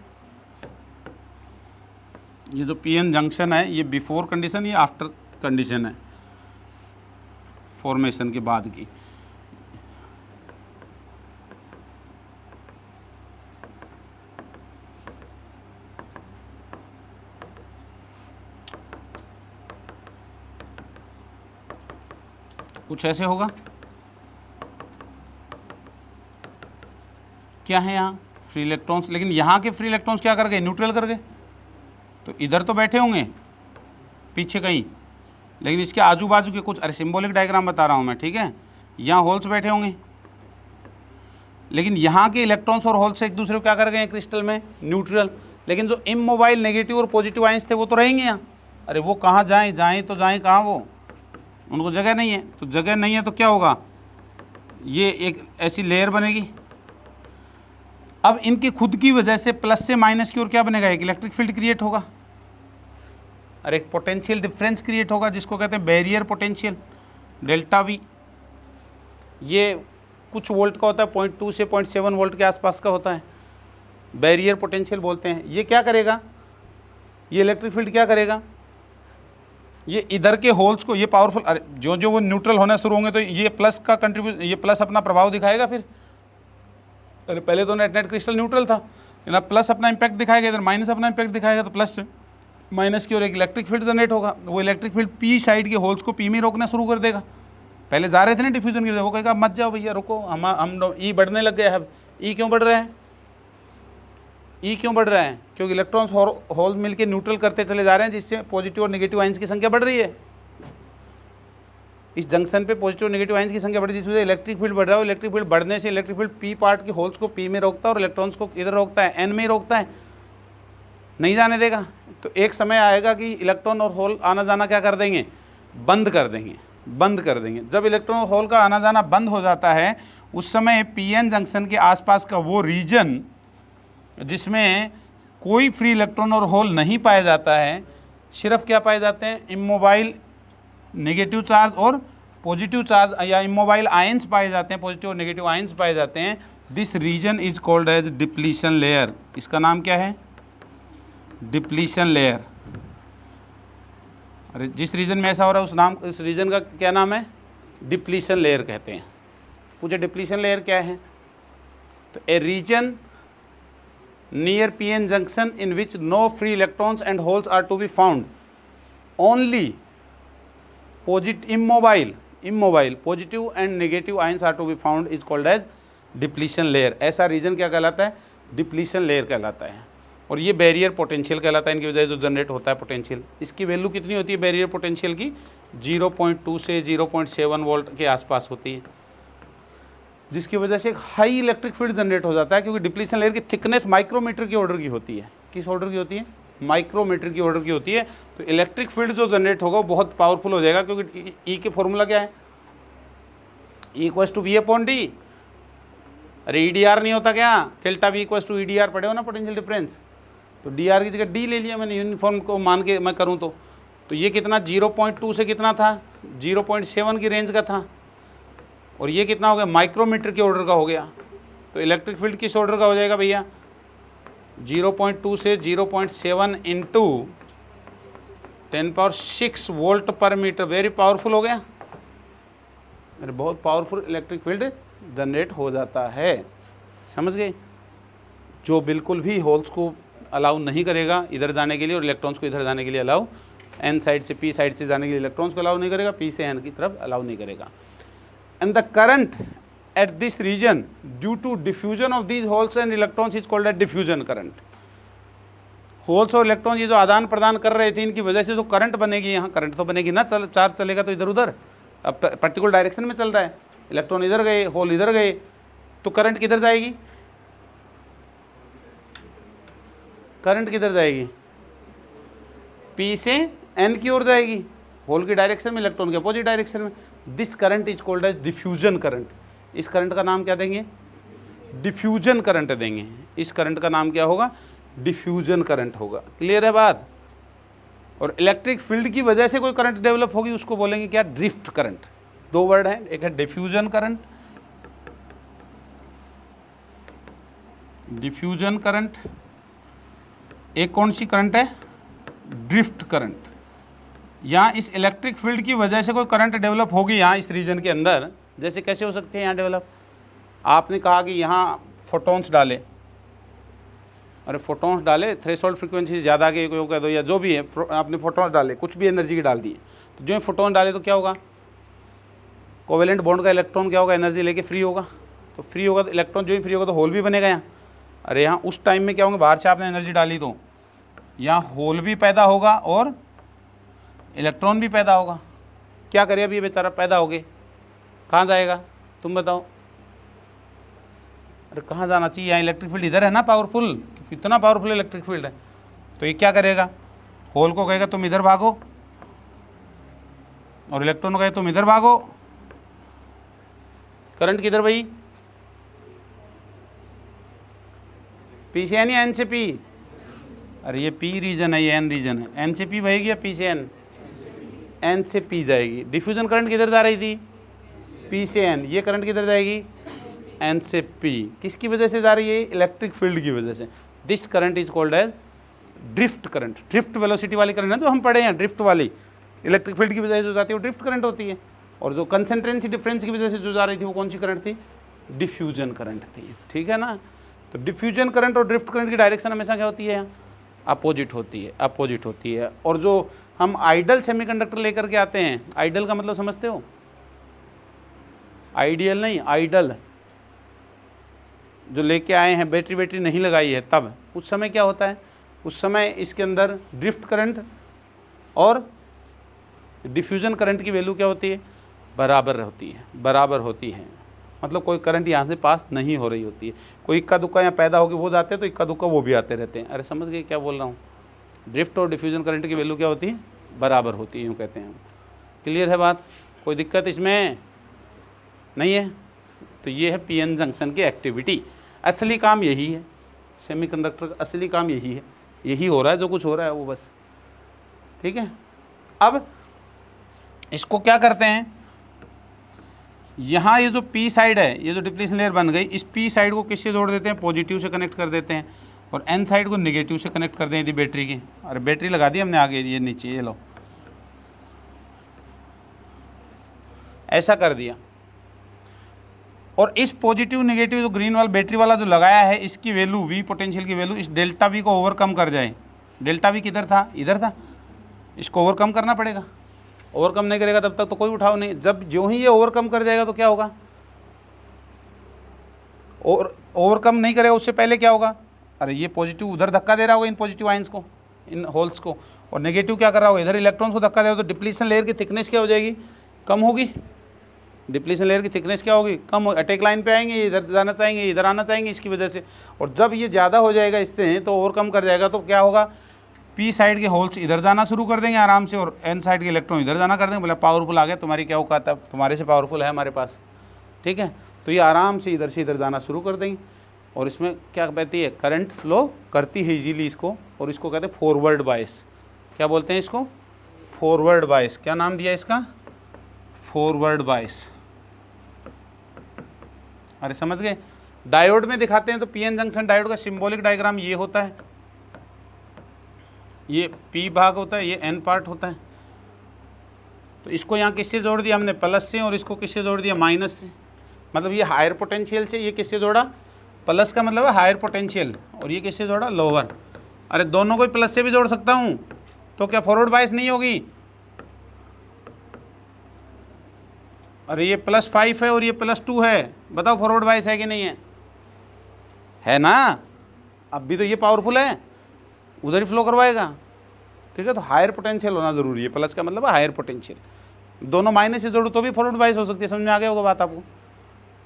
ये जो पीएन जंक्शन है ये बिफोर कंडीशन, ये आफ्टर कंडीशन है फॉर्मेशन के बाद की। कुछ ऐसे होगा, क्या है यहाँ फ्री इलेक्ट्रॉन्स, लेकिन यहाँ के फ्री इलेक्ट्रॉन्स क्या कर गए, न्यूट्रल कर गए। तो इधर तो बैठे होंगे पीछे कहीं, लेकिन इसके आजू बाजू के कुछ, अरे सिंबॉलिक डायग्राम बता रहा हूँ मैं, ठीक है। यहाँ होल्स बैठे होंगे, लेकिन यहाँ के इलेक्ट्रॉन्स और होल्स एक दूसरे को क्या कर गए हैं क्रिस्टल में, न्यूट्रल। लेकिन जो इमोबाइल नेगेटिव और पॉजिटिव आयंस थे वो तो रहेंगे यहाँ। अरे वो कहाँ जाएँ, जाएँ तो जाएँ कहाँ, वो उनको जगह नहीं है। तो जगह नहीं है तो क्या होगा, ये एक ऐसी लेयर बनेगी। अब इनकी खुद की वजह से प्लस से माइनस की ओर क्या बनेगा, एक इलेक्ट्रिक फील्ड क्रिएट होगा और एक पोटेंशियल डिफरेंस क्रिएट होगा जिसको कहते हैं बैरियर पोटेंशियल, डेल्टा वी। ये कुछ वोल्ट का होता है, 0.2 से 0.7 वोल्ट के आसपास का होता है, बैरियर पोटेंशियल बोलते हैं। ये क्या करेगा, ये इलेक्ट्रिक फील्ड क्या करेगा, ये इधर के होल्स को, ये पावरफुल, अरे जो जो वो न्यूट्रल होना शुरू होंगे तो ये प्लस का कंट्रीब्यूट, ये प्लस अपना प्रभाव दिखाएगा फिर। अरे पहले तो नेट नेट क्रिस्टल न्यूट्रल था, लेकिन अब प्लस अपना इंपैक्ट दिखाएगा, इधर माइनस अपना इंपैक्ट दिखाएगा, तो प्लस माइनस की ओर एक इलेक्ट्रिक फील्ड जनरेट होगा। वो इलेक्ट्रिक फील्ड पी साइड के होल्स को पी में रोकना शुरू कर देगा। पहले जा रहे थे ना डिफ्यूजन की वजह, वो कहेगा मत जाओ भैया रुको, हम ई बढ़ने लग गए हैं। ई क्यों बढ़ रहा है, ई क्यों बढ़ रहा है, क्योंकि इलेक्ट्रॉन्स होल मिलके न्यूट्रल करते चले जा रहे हैं, जिससे पॉजिटिव और नेगेटिव आयंस की संख्या बढ़ रही है। इस जंक्शन पे पॉजिटिव और नेगेटिव आयंस की संख्या बढ़ रही है, जिस वजह से इलेक्ट्रिक फील्ड बढ़ रहा है। इलेक्ट्रिक फील्ड बढ़ने से इलेक्ट्रिक फील्ड पी पार्ट के होल्स को पी में रोकता है और इलेक्ट्रॉन्स को इधर रोकता है, एन में ही रोकता है, नहीं जाने देगा। तो एक समय आएगा कि इलेक्ट्रॉन और होल आना जाना क्या कर देंगे, बंद कर देंगे, बंद कर देंगे। जब इलेक्ट्रॉन और होल का आना जाना बंद हो जाता है, उस समय पी एन जंक्शन के आसपास का वो रीजन जिसमें कोई फ्री इलेक्ट्रॉन और होल नहीं पाया जाता है, सिर्फ क्या पाए जाते हैं, इमोबाइल नेगेटिव चार्ज और पॉजिटिव चार्ज या इमोबाइल आयंस पाए जाते हैं, पॉजिटिव और नेगेटिव आयंस पाए जाते हैं। This region is called as depletion layer. इसका नाम क्या है, डिप्लीशन लेयर। अरे जिस रीजन में ऐसा हो रहा है उस नाम, इस रीजन का क्या नाम है, डिप्लीशन लेयर कहते हैं। पूछे डिप्लीशन लेयर क्या है, तो ए reason near PN junction in which no free electrons and holes are to be found, only immobile positive and negative ions are to be found is called as depletion layer। ऐसा reason क्या कहलाता है, depletion layer कहलाता है। और ये barrier potential कहलाता है, इनकी वजह से जो जनरेट होता है पोटेंशियल। इसकी वैल्यू कितनी होती है बैरियर पोटेंशियल की, 0.2 से 0.7 वोल्ट के आसपास होती है, जिसकी वजह से एक हाई इलेक्ट्रिक फील्ड जनरेट हो जाता है। क्योंकि डिप्लीशन लेयर की थिकनेस माइक्रोमीटर की ऑर्डर की होती है। किस ऑर्डर की होती है, माइक्रोमीटर की ऑर्डर की होती है। तो इलेक्ट्रिक फील्ड जो जनरेट होगा वो बहुत पावरफुल हो जाएगा, क्योंकि ई के फॉर्मूला क्या है, E=V/D। अरे EDR नहीं होता क्या, डेल्टा V=EDR पढ़े हो ना, पोटेंशियल डिफरेंस। तो DR की जगह D ले लिया मैंने, यूनिफॉर्म को मान के मैं करूँ तो ये कितना 0.2 से कितना था, 0.7 की रेंज का था, और ये कितना हो गया, माइक्रोमीटर के ऑर्डर का हो गया। तो इलेक्ट्रिक फील्ड किस ऑर्डर का हो जाएगा भैया, 0.2 से 0.7 इंटू 10⁶ वोल्ट पर मीटर। वेरी पावरफुल हो गया, अरे बहुत पावरफुल इलेक्ट्रिक फील्ड जनरेट हो जाता है, समझ गए। जो बिल्कुल भी होल्स को अलाउ नहीं करेगा इधर जाने के लिए और इलेक्ट्रॉन्स को इधर जाने के लिए अलाउ, एन साइड से पी साइड से जाने के लिए इलेक्ट्रॉन्स को अलाउ नहीं करेगा, पी से एन की तरफ अलाउ नहीं करेगा। And the current at this region due to diffusion of these holes and electrons is called as diffusion current। Holes और इलेक्ट्रॉन ये जो आदान प्रदान कर रहे थे, इनकी वजह से जो करंट बनेगी, यहाँ करंट तो बनेगी ना, चार्ज चलेगा तो इधर उधर, अब पर्टिकुलर डायरेक्शन में चल रहा है, इलेक्ट्रॉन इधर गए, होल इधर गए, तो करंट किधर जाएगी, करंट किधर जाएगी, पी से एन की ओर जाएगी, होल की डायरेक्शन में, इलेक्ट्रॉन के अपोजिट डायरेक्शन में। This current is called as diffusion current. इस करंट का नाम क्या देंगे, डिफ्यूजन करंट देंगे। इस करंट का नाम क्या होगा, डिफ्यूजन करंट होगा। क्लियर है बात। और इलेक्ट्रिक फील्ड की वजह से कोई करंट डेवलप होगी उसको बोलेंगे क्या, ड्रिफ्ट करंट। दो वर्ड है, एक है डिफ्यूजन करंट, डिफ्यूजन करंट, एक कौन सी करंट है, ड्रिफ्ट करंट। यहाँ इस इलेक्ट्रिक फील्ड की वजह से कोई करंट डेवलप होगी यहाँ इस रीजन के अंदर। जैसे कैसे हो सकते हैं यहाँ डेवलप, आपने कहा कि यहाँ फोटॉन्स डाले, अरे फोटॉन्स डाले, थ्रेशोल्ड फ्रीक्वेंसी ज़्यादा के कोई कह दो या जो भी है, आपने फोटॉन्स डाले, कुछ भी एनर्जी की डाल दी, तो जो फोटॉन डाले तो क्या होगा, कोवेलेंट बॉन्ड का इलेक्ट्रॉन क्या होगा, एनर्जी लेके फ्री होगा। तो फ्री होगा तो इलेक्ट्रॉन जो ही फ्री होगा तो होल भी बनेगा यहाँ। अरे यहाँ उस टाइम में क्या होंगे, बाहर से आपने एनर्जी डाली तो यहाँ होल भी पैदा होगा और इलेक्ट्रॉन भी पैदा होगा। क्या करे अभी ये बेचारा, पैदा हो गए, कहाँ जाएगा तुम बताओ। अरे कहाँ जाना चाहिए, यहाँ इलेक्ट्रिक फील्ड इधर है ना पावरफुल, इतना पावरफुल इलेक्ट्रिक फील्ड है। तो ये क्या करेगा, होल को कहेगा तुम इधर भागो और इलेक्ट्रॉन को कहेगा तुम इधर भागो। करंट किधर भाई, पी से एन या एन से पी? अरे ये पी रीजन है, ये एन रीजन है। एन से पी बहेगी या पी से एन? एन से पी जाएगी। डिफ्यूजन करंट किधर जा रही थी, पी से एन। ये करंट किधर जाएगी, एन से पी। किसकी वजह से जा रही है, इलेक्ट्रिक फील्ड की वजह से। This current is called as drift current. Drift velocity वाली करंट है जो हम पढ़े हैं, ड्रिफ्ट वाली इलेक्ट्रिक फील्ड की वजह से जो जाती है वो ड्रिफ्ट करंट होती है। और जो कंसंट्रेंसी डिफरेंस की वजह से जो जा रही थी वो कौन सी करंट थी, डिफ्यूजन करंट थी। ठीक है ना। तो डिफ्यूजन करंट और ड्रिफ्ट करंट की डायरेक्शन हमेशा क्या होती है, अपोजिट होती है, अपोजिट होती है। और जो हम आइडल सेमीकंडक्टर लेकर के आते हैं, आइडल का मतलब समझते हो, आइडियल नहीं, आइडल, जो लेके आए हैं, बैटरी बैटरी नहीं लगाई है, तब उस समय क्या होता है, उस समय इसके अंदर ड्रिफ्ट करंट और डिफ्यूजन करंट की वैल्यू क्या होती है, बराबर होती है, बराबर होती है। मतलब कोई करंट यहाँ से पास नहीं हो रही होती है। कोई इक्का दुक्का यहाँ पैदा होकर वो जाते हैं तो इक्का दुक्का वो भी आते रहते हैं। अरे समझ गए क्या बोल रहा हूँ। ड्रिफ्ट और डिफ्यूजन करंट की वैल्यू क्या होती है, बराबर होती है, यूँ कहते हैं। क्लियर है बात, कोई दिक्कत इसमें नहीं है। तो ये है पीएन जंक्शन की एक्टिविटी। असली काम यही है, सेमीकंडक्टर का असली काम यही है, यही हो रहा है, जो कुछ हो रहा है वो बस। ठीक है। अब इसको क्या करते हैं, यहाँ ये जो पी साइड है, ये जो डिप्लीशन लेयर बन गई, इस पी साइड को किससे जोड़ देते हैं, पॉजिटिव से कनेक्ट कर देते हैं, और एन साइड को नेगेटिव से कनेक्ट कर दें यदि बैटरी की। अरे बैटरी लगा दी हमने आगे, ये नीचे, ये लो, ऐसा कर दिया। और इस पॉजिटिव नेगेटिव जो ग्रीन वाला बैटरी वाला जो लगाया है, इसकी वैल्यू वी पोटेंशियल की वैल्यू इस डेल्टा वी को ओवरकम कर जाए। डेल्टा वी किधर था, इधर था, इसको ओवरकम करना पड़ेगा। ओवरकम नहीं करेगा तब तक तो कोई उठाव नहीं। जब जो ही ये ओवरकम कर जाएगा तो क्या होगा, और ओवरकम नहीं करेगा उससे पहले क्या होगा, अरे ये पॉजिटिव उधर धक्का दे रहा होगा इन पॉजिटिव आयंस को, इन होल्स को, और नेगेटिव क्या कर रहा होगा, इधर इलेक्ट्रॉन्स को धक्का देगा। तो डिप्लीशन लेयर की थिकनेस क्या हो जाएगी, कम होगी। डिप्लीशन लेयर की थिकनेस क्या होगी, कम हो। अटैक लाइन पे आएंगे, इधर जाना चाहेंगे, इधर आना चाहेंगे इसकी वजह से। और जब ये ज़्यादा हो जाएगा इससे, तो ओवरकम कर जाएगा, तो क्या होगा, पी साइड के होल्स इधर जाना शुरू कर देंगे आराम से, और एन साइड के इलेक्ट्रॉन इधर जाना कर देंगे। बोला पावरफुल आ गया, तुम्हारी क्या औकात है, तुम्हारे से पावरफुल है हमारे पास। ठीक है। तो ये आराम से इधर जाना शुरू कर देंगे, और इसमें क्या कहती है, करंट फ्लो करती है इजीली इसको, और इसको कहते हैं फॉरवर्ड बायस। क्या बोलते हैं इसको, फॉरवर्ड बायस। क्या नाम दिया इसका, फॉरवर्ड बायस। अरे समझ गए। डायोड में दिखाते हैं तो पीएन जंक्शन डायोड का सिंबॉलिक डायग्राम ये होता है, ये पी भाग होता है, ये एन पार्ट होता है। तो इसको यहाँ किससे जोड़ दिया हमने, प्लस से, और इसको किससे जोड़ दिया, माइनस से। मतलब ये हायर पोटेंशियल से, ये किससे जोड़ा, प्लस का मतलब है हायर पोटेंशियल, और ये किससे जोड़ा, लोअर। अरे दोनों को प्लस से भी जोड़ सकता हूँ, तो क्या फॉरवर्ड बायस नहीं होगी। अरे ये +5 है और ये +2 है, बताओ फॉरवर्ड बायस है कि नहीं है, है ना। अब भी तो ये पावरफुल है, उधर ही फ्लो करवाएगा। ठीक है। तो हायर पोटेंशियल होना जरूरी है, प्लस का मतलब है हायर पोटेंशियल। दोनों माइनस से जोड़ो तो भी फॉरवर्ड बायस हो सकती है। समझ में आ गया होगा बात आपको,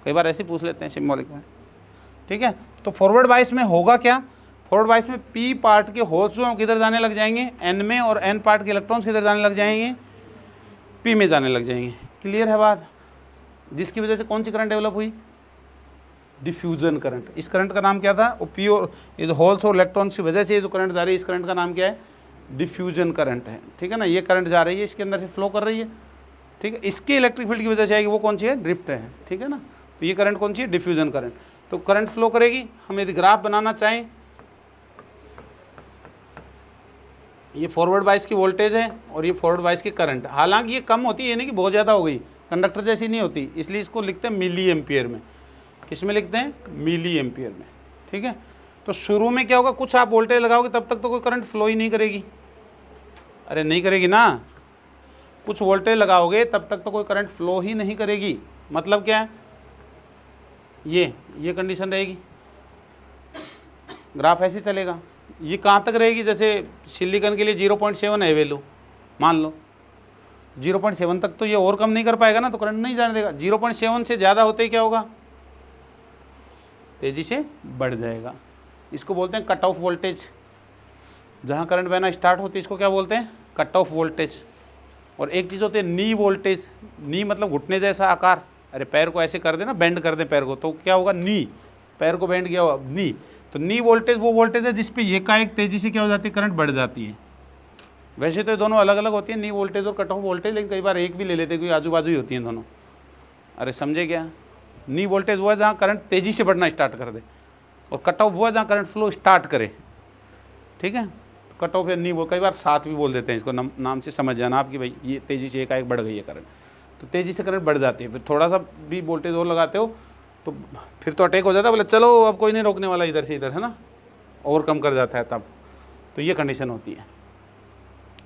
कई बार ऐसे पूछ लेते हैं सिंबॉलिक में। ठीक है। तो फॉरवर्ड बायस में होगा क्या, फॉरवर्ड बायस में पी पार्ट के होल्स जो किधर जाने लग जाएंगे, एन में, और एन पार्ट के इलेक्ट्रॉन्स किधर जाने लग जाएंगे, पी में जाने लग जाएंगे। क्लियर है बात। जिसकी वजह से कौन सी करंट डेवलप हुई, डिफ्यूजन करंट। इस करंट का नाम क्या था, वो पी और ये जो होल्स और इलेक्ट्रॉन्स की वजह से ये जो करंट जा रही है, इस करंट का नाम क्या है, डिफ्यूजन करंट है। ठीक है ना। ये करंट जा रही है, इसके अंदर से फ्लो कर रही है। ठीक है। इसके इलेक्ट्रिक फील्ड की वजह से आएगी, वो कौन सी है, ड्रिफ्ट है। ठीक है ना। तो ये करंट कौन सी है, डिफ्यूजन करंट। तो करंट फ्लो करेगी। हम यदि ग्राफ बनाना चाहें, ये फॉरवर्ड बायस की वोल्टेज है और ये फॉरवर्ड बायस की करंट। हालांकि ये कम होती है, नहीं कि बहुत ज़्यादा हो गई, कंडक्टर जैसी नहीं होती, इसलिए इसको लिखते हैं मिली एम्पियर में। किस में लिखते हैं, मिली एम्पियर में। ठीक है। तो शुरू में क्या होगा, कुछ आप वोल्टेज लगाओगे तब तक तो कोई करंट फ्लो ही नहीं करेगी। अरे नहीं करेगी ना, कुछ वोल्टेज लगाओगे तब तक तो कोई करंट फ्लो ही नहीं करेगी। मतलब क्या है, ये कंडीशन रहेगी, ग्राफ ऐसे चलेगा। ये कहाँ तक रहेगी, जैसे सिलिकॉन के लिए 0.7 है वैल्यू, मान लो 0.7 तक तो ये और कम नहीं कर पाएगा ना, तो करंट नहीं जाने देगा। 0.7 से ज़्यादा होते ही क्या होगा, तेजी से बढ़ जाएगा। इसको बोलते हैं कट ऑफ वोल्टेज। जहाँ करंट बहना स्टार्ट होती है इसको क्या बोलते हैं? Cut off voltage. और एक चीज़ होती है नी वोल्टेज। नी मतलब घुटने जैसा आकार। अरे पैर को ऐसे कर दे ना, बेंड कर दे पैर को, तो क्या होगा? नी। पैर को बेंड किया होगा, नी। तो नी वोल्टेज वो वोल्टेज है जिस पे ये का एक तेजी से क्या हो जाती है? करंट बढ़ जाती है। वैसे तो दोनों अलग अलग होती है, नी वोल्टेज और कट ऑफ वोल्टेज, लेकिन कई बार एक भी ले लेते हैं क्योंकि आजू बाजू ही होती हैं दोनों। अरे समझे क्या? नी वोल्टेज वो है जहाँ करंट तेजी से बढ़ना स्टार्ट कर दे, और कट ऑफ वो है जहाँ करंट फ्लो स्टार्ट करे। ठीक है, कट ऑफ या नी वो कई बार साथ भी बोल देते हैं इसको, नाम से समझ जाना आप कि भाई ये तेज़ी से एकाएक बढ़ गई है करंट, तो तेज़ी से करंट बढ़ जाती है। फिर थोड़ा सा भी वोल्टेज और लगाते हो तो फिर तो अटैक हो जाता है, बोले चलो अब कोई नहीं रोकने वाला इधर से इधर, है ना, ओवरकम कर जाता है तब। तो ये कंडीशन होती है।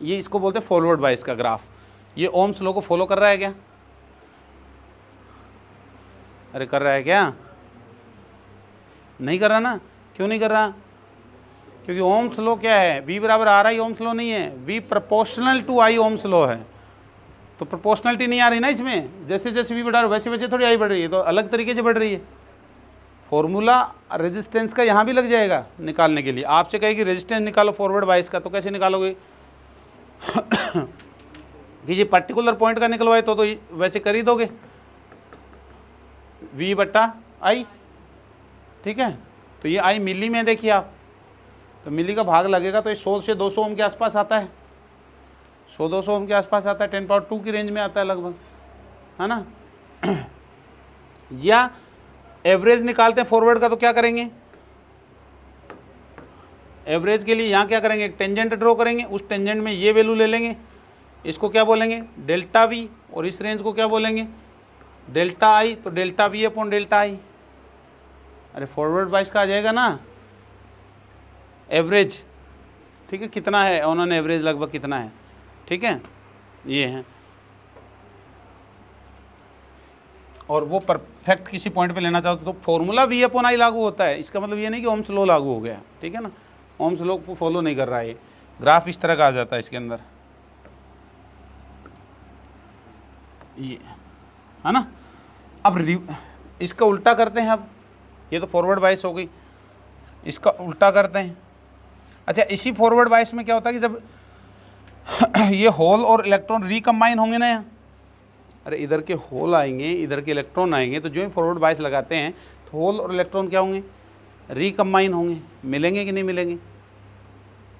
ये इसको बोलते हैं फॉरवर्ड बायस का ग्राफ। ये ओम्स लॉ को फॉलो कर रहा है क्या? अरे कर रहा है क्या? नहीं कर रहा ना? क्यों नहीं कर रहा? क्योंकि ओम्स लॉ क्या है? V बराबर आर आई ओम्स लॉ नहीं है, V proportional to I Ohm's law है। तो प्रोपोर्शनलिटी नहीं आ रही ना इसमें, जैसे जैसे V बढ़ा रहा है वैसे वैसे थोड़ी आई बढ़ रही है, तो अलग तरीके से बढ़ रही है। फॉर्मूला रेजिस्टेंस का यहाँ भी लग जाएगा निकालने के लिए। आपसे कहेगी रेजिस्टेंस निकालो फॉरवर्ड बायस का, तो कैसे निकालोगे? किसी पर्टिकुलर पॉइंट का निकलवाए तो वैसे कर ही दोगे, V/I। ठीक है, तो ये I मिली में देखिए आप, तो मिली का भाग लगेगा तो ये 100 से 200 ओम के आसपास आता है, 100-200 ओम के आसपास आता है, 10⁻² की रेंज में आता है लगभग, है ना। या एवरेज निकालते हैं फॉरवर्ड का, तो क्या करेंगे? एवरेज के लिए यहाँ क्या करेंगे? एक टेंजेंट ड्रॉ करेंगे, उस टेंजेंट में ये वैल्यू ले लेंगे, इसको क्या बोलेंगे? डेल्टा V, और इस रेंज को क्या बोलेंगे? Delta I। तो डेल्टा V/डेल्टा I। अरे फॉरवर्ड बायस का आ जाएगा ना एवरेज। ठीक है, कितना है उन्होंने एवरेज लगभग कितना है? ठीक है, ये है। और वो परफेक्ट किसी पॉइंट पे लेना चाहो तो फॉर्मूला V/I लागू होता है। इसका मतलब ये नहीं कि ओम्स लॉ लागू हो गया, ठीक है ना। ओम्स लॉ को फॉलो नहीं कर रहा है ये। ग्राफ इस तरह का आ जाता है इसके अंदर, ये है ना। अब इसका उल्टा करते हैं। अब ये तो फॉरवर्ड बायस हो गई, इसका उल्टा करते हैं। अच्छा, इसी फॉरवर्ड बायस में क्या होता है कि जब ये होल और इलेक्ट्रॉन रिकम्बाइन होंगे ना, अरे इधर के होल आएंगे, इधर के इलेक्ट्रॉन आएंगे, तो जो ही फॉरवर्ड बायस लगाते हैं तो होल और इलेक्ट्रॉन क्या होंगे? रिकम्बाइन होंगे। मिलेंगे कि नहीं मिलेंगे?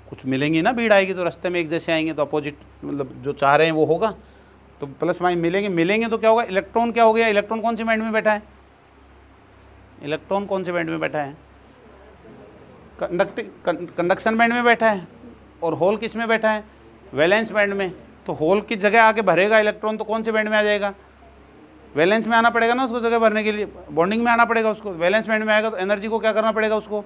कुछ मिलेंगे ना, भीड़ आएगी तो रास्ते में एक जैसे आएंगे, तो अपोजिट मतलब जो चाह रहे हैं वो होगा, तो प्लस माइनस मिलेंगे तो क्या होगा? इलेक्ट्रॉन क्या हो गया? इलेक्ट्रॉन कौन से बैंड में बैठा है? इलेक्ट्रॉन कौन से बैंड में बैठा है? कंडक्शन बैंड में बैठा है। और होल किस में बैठा है? वैलेंस बैंड में। तो होल की जगह आके भरेगा इलेक्ट्रॉन, तो कौन से बैंड में आ जाएगा? वैलेंस में आना पड़ेगा ना उसको जगह भरने के लिए, बॉन्डिंग में आना पड़ेगा उसको। वैलेंस बैंड में आएगा तो एनर्जी को क्या करना पड़ेगा? उसको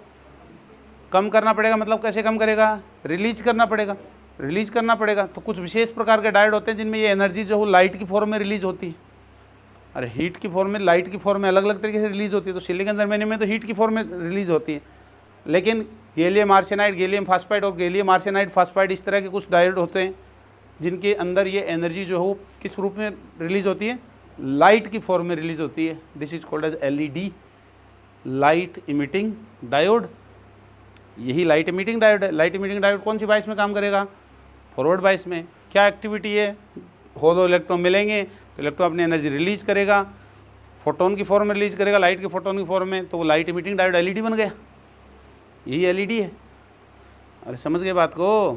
कम करना पड़ेगा। मतलब कैसे कम करेगा? रिलीज करना पड़ेगा। रिलीज करना पड़ेगा तो कुछ विशेष प्रकार के डायोड होते हैं जिनमें ये एनर्जी जो लाइट की फॉर्म में रिलीज होती है। अरे हीट की फॉर्म में, लाइट की फॉर्म में अलग अलग तरीके से रिलीज होती है। तो सिलिकॉन जर्मेनियम में तो हीट की फॉर्म में रिलीज होती है, लेकिन गैलियम आर्सेनाइड, गैलियम फास्फाइड और गैलियम आर्सेनाइड फास्फाइड, इस तरह के कुछ डायोड होते हैं जिनके अंदर ये एनर्जी जो है वो किस रूप में रिलीज होती है? लाइट की फॉर्म में रिलीज होती है। This is called as LED, light emitting diode. यही लाइट इमिटिंग डायोड है। लाइट इमिटिंग डायोड कौन सी बायस में काम करेगा? फॉरवर्ड बायस में। क्या एक्टिविटी है? होल और इलेक्ट्रॉन मिलेंगे तो इलेक्ट्रॉन अपनी एनर्जी रिलीज करेगा, फोटोन की फॉर्म में रिलीज करेगा, लाइट के फोटोन की फॉर्म में, तो वो लाइट इमिटिंग डायोड LED बन गया। यही LED है। अरे समझ गए बात को?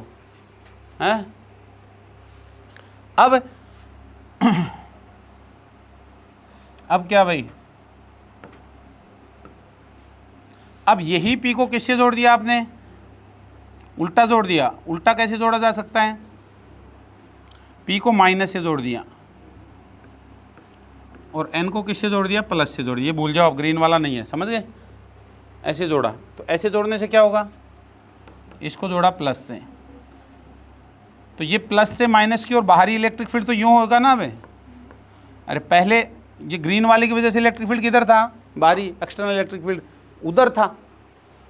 हैं? अब क्या भाई? अब यही P को किससे जोड़ दिया आपने? उल्टा जोड़ दिया। उल्टा कैसे जोड़ा जा सकता है? P को माइनस से जोड़ दिया और N को किससे जोड़ दिया? प्लस से जोड़ दिया। ये भूल जाओ, ग्रीन वाला नहीं है, समझ गए? ऐसे जोड़ा। तो ऐसे जोड़ने से क्या होगा? इसको जोड़ा प्लस से, तो ये प्लस से माइनस की और बाहरी इलेक्ट्रिक फील्ड तो यूँ होगा ना। अब अरे पहले ये ग्रीन वाले की वजह से इलेक्ट्रिक फील्ड किधर था? बाहरी एक्सटर्नल इलेक्ट्रिक फील्ड उधर था,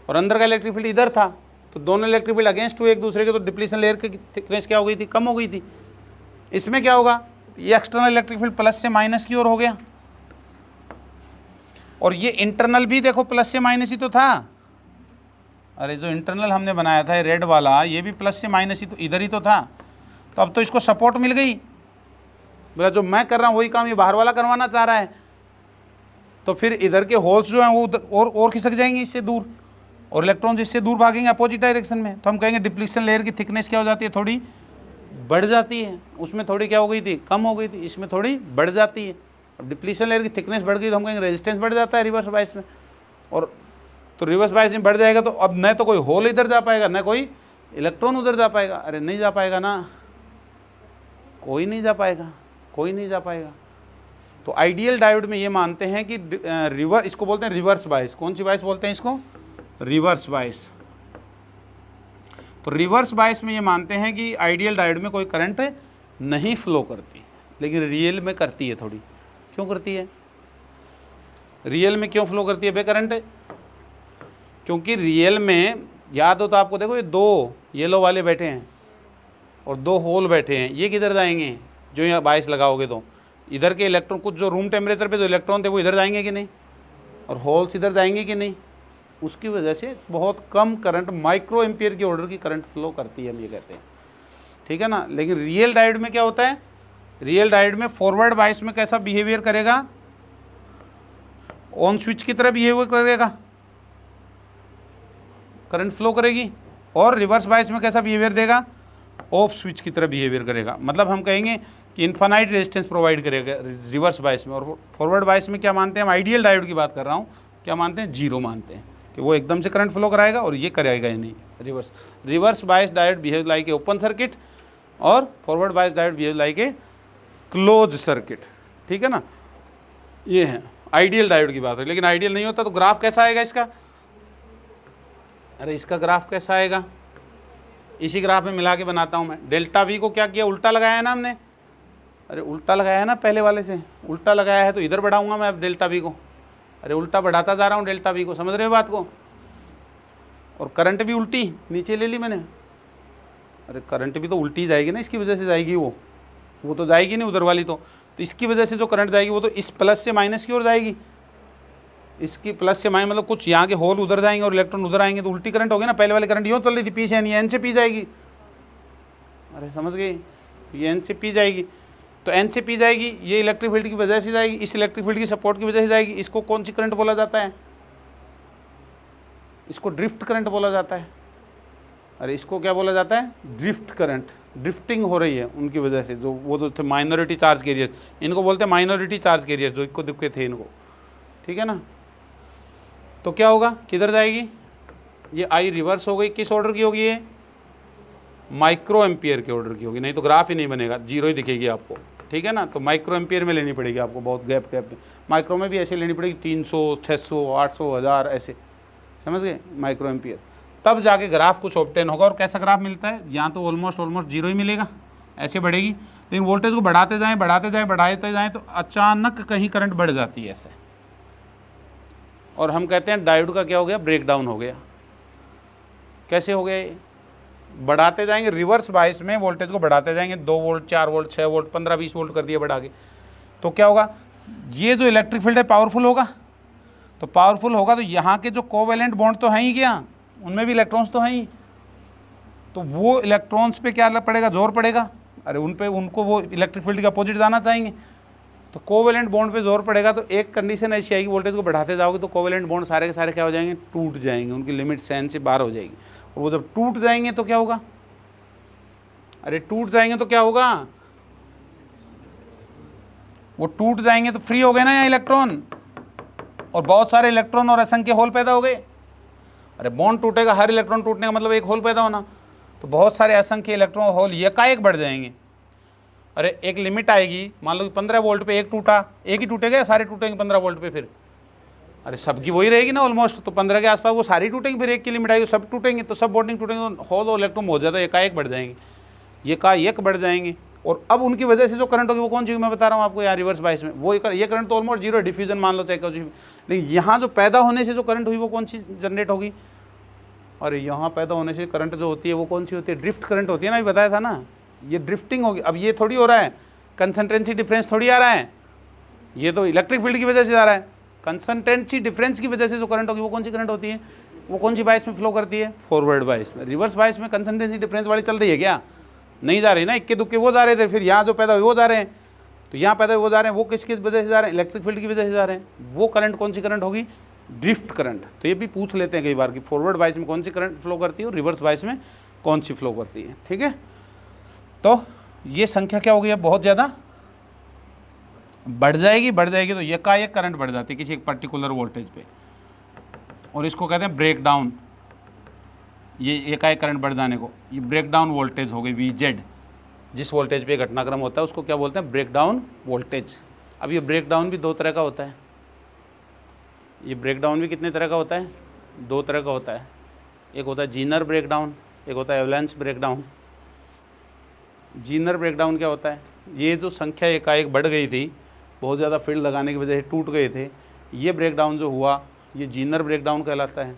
और अंदर का इलेक्ट्रिक फील्ड इधर था। तो दोनों इलेक्ट्रिक फील्ड अगेंस्ट हुए एक दूसरे के, तो डिप्लीशन लेयर की थिकनेस क्या हो गई थी? कम हो गई थी। इसमें क्या होगा? ये एक्सटर्नल इलेक्ट्रिक फील्ड प्लस से माइनस की ओर हो गया, और ये इंटरनल भी देखो प्लस से माइनस ही तो था। अरे जो इंटरनल हमने बनाया था रेड वाला, ये भी प्लस से माइनस ही तो इधर ही तो था, तो अब तो इसको सपोर्ट मिल गई। बोला जो मैं कर रहा हूँ वही काम ये बाहर वाला करवाना चाह रहा है, तो फिर इधर के होल्स जो हैं वो और खिसक जाएंगे इससे दूर, और इलेक्ट्रॉन्स इससे दूर भागेंगे अपोजिट डायरेक्शन में। तो हम कहेंगे डिप्लीशन लेयर की थिकनेस क्या हो जाती है, थोड़ी बढ़ जाती है। उसमें थोड़ी क्या हो गई थी, कम हो गई थी, इसमें थोड़ी बढ़ जाती है। अब डिप्लीशन लेयर की थिकनेस बढ़ गई तो हम कहेंगे रेजिस्टेंस बढ़ जाता है रिवर्स बायस में, और तो रिवर्स बायस में बढ़ जाएगा तो अब न तो कोई होल इधर जा पाएगा न कोई इलेक्ट्रॉन उधर जा पाएगा। अरे नहीं जा पाएगा ना, कोई नहीं जा पाएगा, कोई नहीं जा पाएगा। तो आइडियल डायोड में ये मानते हैं कि इसको बोलते हैं रिवर्स बायस। कौन सी बायस बोलते हैं इसको, रिवर्स बायस। तो रिवर्स बायस में ये मानते हैं कि आइडियल डायोड में कोई करंट नहीं फ्लो करती, लेकिन रियल में करती है थोड़ी। क्यों करती है, रियल में क्यों फ्लो करती है बे करंट? क्योंकि रियल में याद हो तो आपको, देखो ये दो येलो वाले बैठे हैं और दो होल बैठे हैं, ये किधर जाएंगे जो यहाँ बायस लगाओगे तो इधर के इलेक्ट्रॉन, कुछ जो रूम टेम्परेचर पे जो इलेक्ट्रॉन थे वो इधर जाएंगे कि नहीं, और होल्स इधर जाएंगे कि नहीं। उसकी वजह से बहुत कम करंट, माइक्रो एम्पियर की ऑर्डर की करंट फ्लो करती है, हम ये कहते हैं, ठीक है ना। लेकिन रियल डायोड में क्या होता है, रियल डायोड में फॉरवर्ड बायस में कैसा बिहेवियर करेगा, ऑन स्विच की तरह बिहेवियर करेगा, करंट फ्लो करेगी। और रिवर्स बायस में कैसा बिहेवियर देगा, ऑफ स्विच की तरह बिहेवियर करेगा। मतलब हम कहेंगे कि इन्फानाइट रेजिस्टेंस प्रोवाइड करेगा रिवर्स बायस में। और फॉरवर्ड बायस में क्या मानते हैं, हम आइडियल डायोड की बात कर रहा हूँ, क्या मानते हैं, जीरो मानते हैं कि वो एकदम से करंट फ्लो कराएगा और ये करेगा ही नहीं। Reverse bias diode behave like a open circuit और forward bias diode behave like a close circuit, ठीक है ना। ये है आइडियल डायोड की बात है। लेकिन आइडियल नहीं होता तो ग्राफ कैसा आएगा इसका, अरे इसका ग्राफ कैसा आएगा, इसी ग्राफ में मिला के बनाता हूँ मैं। डेल्टा वी को क्या किया, उल्टा लगाया है ना हमने, अरे उल्टा लगाया है ना, पहले वाले से उल्टा लगाया है, तो इधर बढ़ाऊंगा मैं अब डेल्टा वी को। अरे उल्टा बढ़ाता जा रहा हूँ डेल्टा वी को, समझ रहे हो बात को। और करंट भी उल्टी नीचे ले ली मैंने, अरे करंट भी तो उल्टी जाएगी ना, इसकी वजह से जाएगी वो तो जाएगी नहीं उधर वाली तो इसकी वजह से जो करंट जाएगी वो तो इस प्लस से माइनस की ओर जाएगी। इसकी प्लस से माइनस मतलब कुछ यहाँ के होल उधर जाएंगे और इलेक्ट्रॉन उधर आएंगे, तो उल्टी करंट होगी ना। पहले वाली करंट यूँ चल रही थी, पी से यानी एन से पी जाएगी, अरे समझ गई, ये एन से पी जाएगी, तो एन से पी जाएगी, ये इलेक्ट्रिक फील्ड की वजह से जाएगी, इस इलेक्ट्रिक फील्ड की सपोर्ट की वजह से जाएगी। इसको कौन सी करंट बोला जाता है, इसको ड्रिफ्ट करंट बोला जाता है। अरे इसको क्या बोला जाता है, ड्रिफ्ट करंट। ड्रिफ्टिंग हो रही है उनकी वजह से, जो वो जो थे माइनॉरिटी चार्ज कैरियर्स, इनको बोलते हैं माइनॉरिटी चार्ज कैरियर्स, जो इक्को दुक्के थे इनको, ठीक है ना। तो क्या होगा, किधर जाएगी, ये आई रिवर्स हो गई, किस ऑर्डर की होगी, ये माइक्रो एम्पियर के ऑर्डर की होगी, नहीं तो ग्राफ ही नहीं बनेगा, जीरो ही दिखेगी आपको, ठीक है ना। तो माइक्रो एम्पियर में लेनी पड़ेगी आपको, बहुत गैप में। माइक्रो में भी ऐसे लेनी पड़ेगी, 300, 600, 800, 1000 ऐसे, समझ गए, माइक्रो एम्पियर। तब जाके ग्राफ कुछ ऑब्टेन होगा। और कैसा ग्राफ मिलता है, यहाँ तो ऑलमोस्ट जीरो ही मिलेगा, ऐसे बढ़ेगी। लेकिन वोल्टेज को बढ़ाते जाएं तो अचानक कहीं करंट बढ़ जाती है ऐसे, और हम कहते हैं डायोड का क्या हो गया, ब्रेकडाउन हो गया। कैसे हो गया ये, बढ़ाते जाएंगे रिवर्स बायस में, वोल्टेज को बढ़ाते जाएंगे, 2 वोल्ट, 4 वोल्ट, 6 वोल्ट, 15-20 वोल्ट कर दिया बढ़ा के, तो क्या होगा, ये जो इलेक्ट्रिक फील्ड है पावरफुल होगा। तो पावरफुल होगा तो यहाँ के जो कोवेलेंट बॉन्ड तो हैं ही, क्या उनमें भी इलेक्ट्रॉन्स तो हैं ही, तो वो इलेक्ट्रॉन्स पे क्या पड़ेगा, जोर पड़ेगा। अरे उनको वो इलेक्ट्रिक फील्ड के अपोजिट जाना चाहेंगे, तो कोवेलेंट बॉन्ड पे जोर पड़ेगा। तो एक कंडीशन ऐसी आएगी, वोल्टेज को बढ़ाते जाओगे तो कोवेलेंट बॉन्ड सारे के सारे क्या हो जाएंगे, टूट जाएंगे, उनकी लिमिट सहन से बाहर हो जाएगी। और वो जब टूट जाएंगे तो क्या होगा, अरे टूट जाएंगे तो क्या होगा, वो टूट जाएंगे तो फ्री हो गए ना यहाँ इलेक्ट्रॉन, और बहुत सारे इलेक्ट्रॉन और असंख्य होल पैदा हो गए। अरे बॉन्ड टूटेगा, हर इलेक्ट्रॉन टूटने का मतलब एक होल पैदा होना, तो बहुत सारे असंख्य इलेक्ट्रॉन होल एकाएक बढ़ जाएंगे। अरे एक लिमिट आएगी, मान लो कि 15 वोल्ट पे एक टूटा, एक ही टूटेगा या सारे टूटेंगे 15 वोल्ट पे, फिर अरे सबकी वही रहेगी ना ऑलमोस्ट, तो 15 के आसपास वो सारी टूटेंगे, फिर एक की लिमिट आएगी, सब टूटेंगे, तो सब बॉन्डिंग टूटेंगे, तो होल और इलेक्ट्रॉन हो जाता है एकाएक बढ़ जाएंगे, एकाएक बढ़ जाएंगे। और अब उनकी वजह से जो करंट होगी वो कौन सी, मैं बता रहा हूँ आपको यार, रिवर्स बायस में वो ये करंट तो ऑलमोस्ट जीरो, डिफ्यूजन मान लो चाहे कुछ भी, लेकिन यहाँ जो पैदा होने से जो करंट हुई वो कौन सी जनरेट होगी, और यहाँ पैदा होने से करंट जो होती है वो कौन सी होती है, ड्रिफ्ट करंट होती है ना, ये बताया था ना, ये ड्रिफ्टिंग होगी। अब ये थोड़ी हो रहा है, कंसंट्रेंसी डिफरेंस थोड़ी आ रहा है, ये तो इलेक्ट्रिक फील्ड की वजह से आ रहा है। कंसंट्रेंसी डिफरेंस की वजह से जो करंट होगी वो कौन सी करंट होती है, वो कौन सी बाइस में फ्लो करती है? फॉरवर्ड बाइस में। रिवर्स बाइस में कंसल्टेंसी डिफरेंस वाली चल रही है क्या? नहीं जा रही ना, इक्के दुक्के वो जा रहे थे, फिर यहाँ जो पैदा हुए वो जा रहे हैं, तो यहाँ पैदा हुए वो जा रहे हैं, वो किस वजह से जा रहे हैं? इलेक्ट्रिक फील्ड की वजह से जा रहे हैं। वो करंट कौन सी करंट होगी? Drift current. तो ये भी पूछ लेते हैं कई बार कि फॉरवर्ड बाइस में कौन सी करंट फ्लो करती है और रिवर्स बाइस में कौन सी फ्लो करती है। ठीक है, तो ये संख्या क्या हो गई? बहुत ज़्यादा बढ़ जाएगी, तो एकाएक करंट बढ़ जाती है किसी एक पर्टिकुलर वोल्टेज पे, और इसको कहते हैं ब्रेक डाउन। ये एकाएक करंट बढ़ जाने को ये ब्रेक डाउन वोल्टेज हो गई, VZ। जिस वोल्टेज पे घटनाक्रम होता है उसको क्या बोलते हैं? Breakdown voltage. अब ये ब्रेक डाउन भी दो तरह का होता है। ये ब्रेक डाउन भी कितने तरह का होता है? दो तरह का होता है। एक होता है जीनर ब्रेक डाउन, एक होता है avalanche breakdown. Zener breakdown क्या होता है? ये जो संख्या एकाएक बढ़ गई थी, बहुत ज़्यादा फील्ड लगाने की वजह से टूट गए थे, ये ब्रेक डाउन जो हुआ ये जीनर ब्रेक डाउन कहलाता है।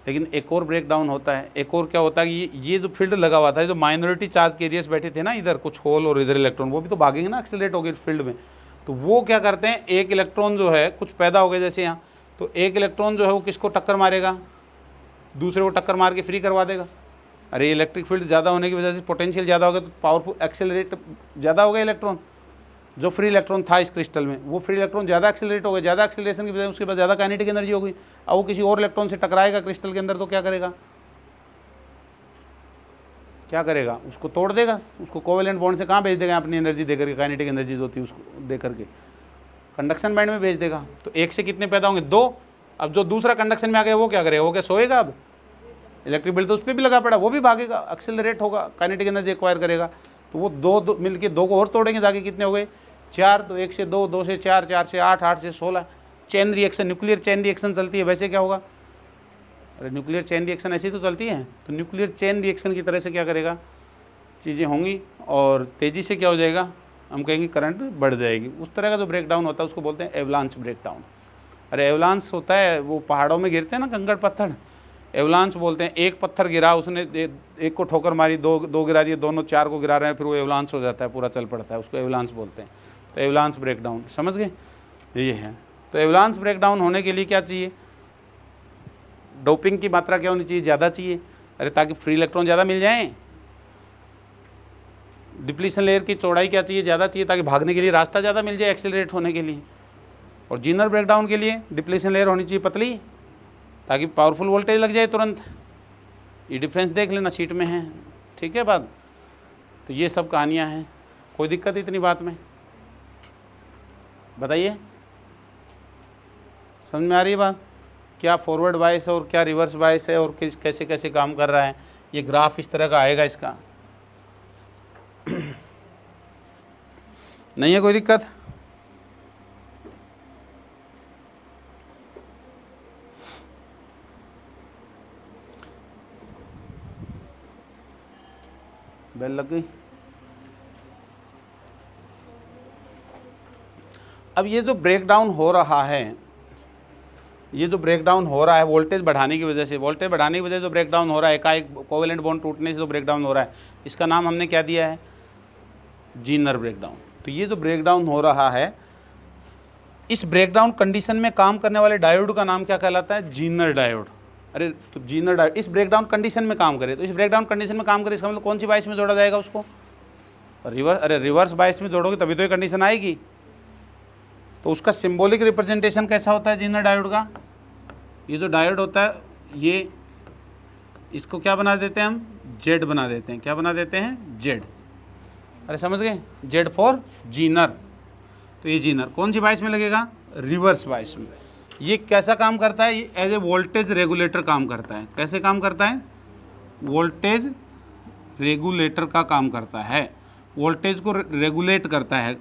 लेकिन एक और ब्रेक डाउन होता है, एक और क्या होता है कि ये जो फील्ड लगा हुआ था, जो माइनॉरिटी चार्ज कैरियर्स बैठे थे ना, इधर कुछ होल और इधर इलेक्ट्रॉन, वो भी तो भागेंगे ना, एक्सेलरेट हो गए फील्ड में। तो वो क्या करते हैं, एक इलेक्ट्रॉन जो है कुछ पैदा हो गया जैसे यहाँ, तो एक इलेक्ट्रॉन जो है वो किसको टक्कर मारेगा? दूसरे को टक्कर मार के फ्री करवा देगा। अरे इलेक्ट्रिक फील्ड ज़्यादा होने की वजह से पोटेंशियल ज़्यादा हो गया, तो पावरफुल एक्सेलरेट ज़्यादा हो गया इलेक्ट्रॉन। जो फ्री इलेक्ट्रॉन था इस क्रिस्टल में, वो फ्री इलेक्ट्रॉन ज़्यादा एक्सेलरेट हो गया, ज़्यादा एक्सेलरेशन की वजह से उसके पास ज़्यादा काइनेटिक एनर्जी हो गई। अब वो किसी और इलेक्ट्रॉन से टकराएगा क्रिस्टल के अंदर, तो क्या करेगा? क्या करेगा? उसको तोड़ देगा, उसको कोवेलेंट बॉन्ड से कहाँ भेज देगा? अपनी एनर्जी देकर के, काइनेटिक एनर्जी होती है उसको दे करके कंडक्शन बैंड में भेज देगा। तो एक से कितने पैदा होंगे? दो। अब जो दूसरा कंडक्शन में आ गया वो क्या करेगा? वो क्या सोएगा? अब इलेक्ट्रिक फील्ड तो उस पर भी लगा पड़ा, वो भी भागेगा, एक्सेलरेट होगा, काइनेटिक एनर्जी एक्वायर करेगा। तो वो दो मिलके दो को और तोड़ेंगे, जाके कितने हो गए? 4। तो 1 से 2, 2 से 4, 4 से 8, 8 से 16। Chain reaction, nuclear chain reaction चलती है। वैसे क्या होगा? अरे न्यूक्लियर चेन रिएक्शन ऐसी तो चलती है, तो न्यूक्लियर चेन रिएक्शन की तरह से क्या करेगा? चीज़ें होंगी और तेज़ी से क्या हो जाएगा? हम कहेंगे करंट बढ़ जाएगी। उस तरह का जो ब्रेक डाउन होता है उसको बोलते हैं एवलांच ब्रेक डाउन। अरे एवलांच होता है, वो पहाड़ों में गिरते हैं ना कंकड़ पत्थर, एवलांच बोलते हैं। एक पत्थर गिरा, उसने एक को ठोकर मारी, दो गिरा दिए, दोनों 4 को गिरा रहे हैं, फिर वो एवलांच हो जाता है, पूरा चल पड़ता है, उसको एवलांच बोलते हैं। तो एवलांच ब्रेक डाउन, समझ गए? ये है। तो एवलांच ब्रेक डाउन होने के लिए क्या चाहिए? डोपिंग की मात्रा क्या होनी चाहिए? ज़्यादा चाहिए। अरे ताकि फ्री इलेक्ट्रॉन ज़्यादा मिल जाएं। डिप्लीशन लेयर की चौड़ाई क्या चाहिए? ज़्यादा चाहिए, ताकि भागने के लिए रास्ता ज़्यादा मिल जाए, एक्सेलरेट होने के लिए। और जीनर ब्रेकडाउन के लिए डिप्लीशन लेयर होनी चाहिए पतली, ताकि पावरफुल वोल्टेज लग जाए तुरंत। ये डिफरेंस देख लेना, शीट में है, ठीक है बात? तो ये सब कहानियाँ हैं। कोई दिक्कत इतनी बात में? बताइए, समझ में आ रही है बात? क्या फॉरवर्ड बायस है और क्या रिवर्स बायस है और कैसे कैसे काम कर रहा है? ये ग्राफ इस तरह का आएगा इसका। नहीं है कोई दिक्कत? बेल लग गई। अब ये जो ब्रेकडाउन हो रहा है, ये जो ब्रेकडाउन हो रहा है वोल्टेज बढ़ाने की वजह से, वोल्टेज बढ़ाने की वजह से जो ब्रेकडाउन हो रहा है, एकाएक कोवेलेंट बॉन्ड टूटने से जो ब्रेकडाउन हो रहा है, इसका नाम हमने क्या दिया है? Zener breakdown. तो ये जो ब्रेकडाउन हो रहा है, इस ब्रेकडाउन कंडीशन में काम करने वाले डायोड का नाम क्या कहलाता है? Zener diode. अरे तो जीनर डायोड इस ब्रेकडाउन कंडीशन में काम करे, तो इस ब्रेकडाउन कंडीशन में काम करे, इसका मतलब कौन सी बायस में जोड़ा जाएगा उसको? रिवर्स। अरे रिवर्स बायस में जोड़ोगे तभी तो ये कंडीशन आएगी। तो उसका सिंबॉलिक रिप्रेजेंटेशन कैसा होता है जीनर डायोड का? ये जो डायोड होता है, ये इसको क्या बना देते हैं हम? जेड बना देते हैं। क्या बना देते हैं? जेड। अरे समझ गए? Z for Zener. तो ये जीनर कौन सी बायस में लगेगा? रिवर्स बायस में। ये कैसा काम करता है? ये एज ए वोल्टेज रेगुलेटर काम करता है। कैसे काम करता है? वोल्टेज रेगुलेटर का काम करता है। वोल्टेज को रेगुलेट करता है,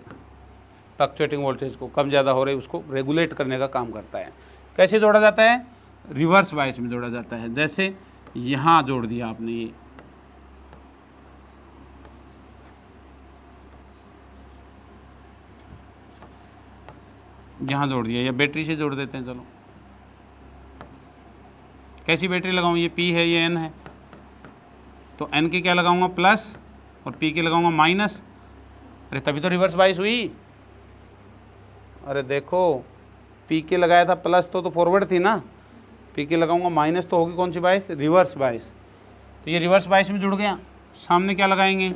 फ्लक्चुएटिंग वोल्टेज को, कम ज़्यादा हो रही उसको रेगुलेट करने का काम करता है। कैसे जोड़ा जाता है? रिवर्स बायस में जोड़ा जाता है। जैसे यहाँ जोड़ दिया आपने, ये यहाँ जोड़ दिया, या बैटरी से जोड़ देते हैं। चलो कैसी बैटरी लगाऊं? ये P है, ये N है, तो N के क्या लगाऊंगा? प्लस, और P के लगाऊंगा माइनस। अरे तभी तो रिवर्स बायस हुई। अरे देखो, P के लगाया था प्लस तो फॉरवर्ड थी ना, पी के लगाऊंगा, माइनस तो होगी कौन सी बाइस, रिवर्स बाइस। तो ये रिवर्स बाइस में जुड़ गया। सामने क्या लगाएंगे,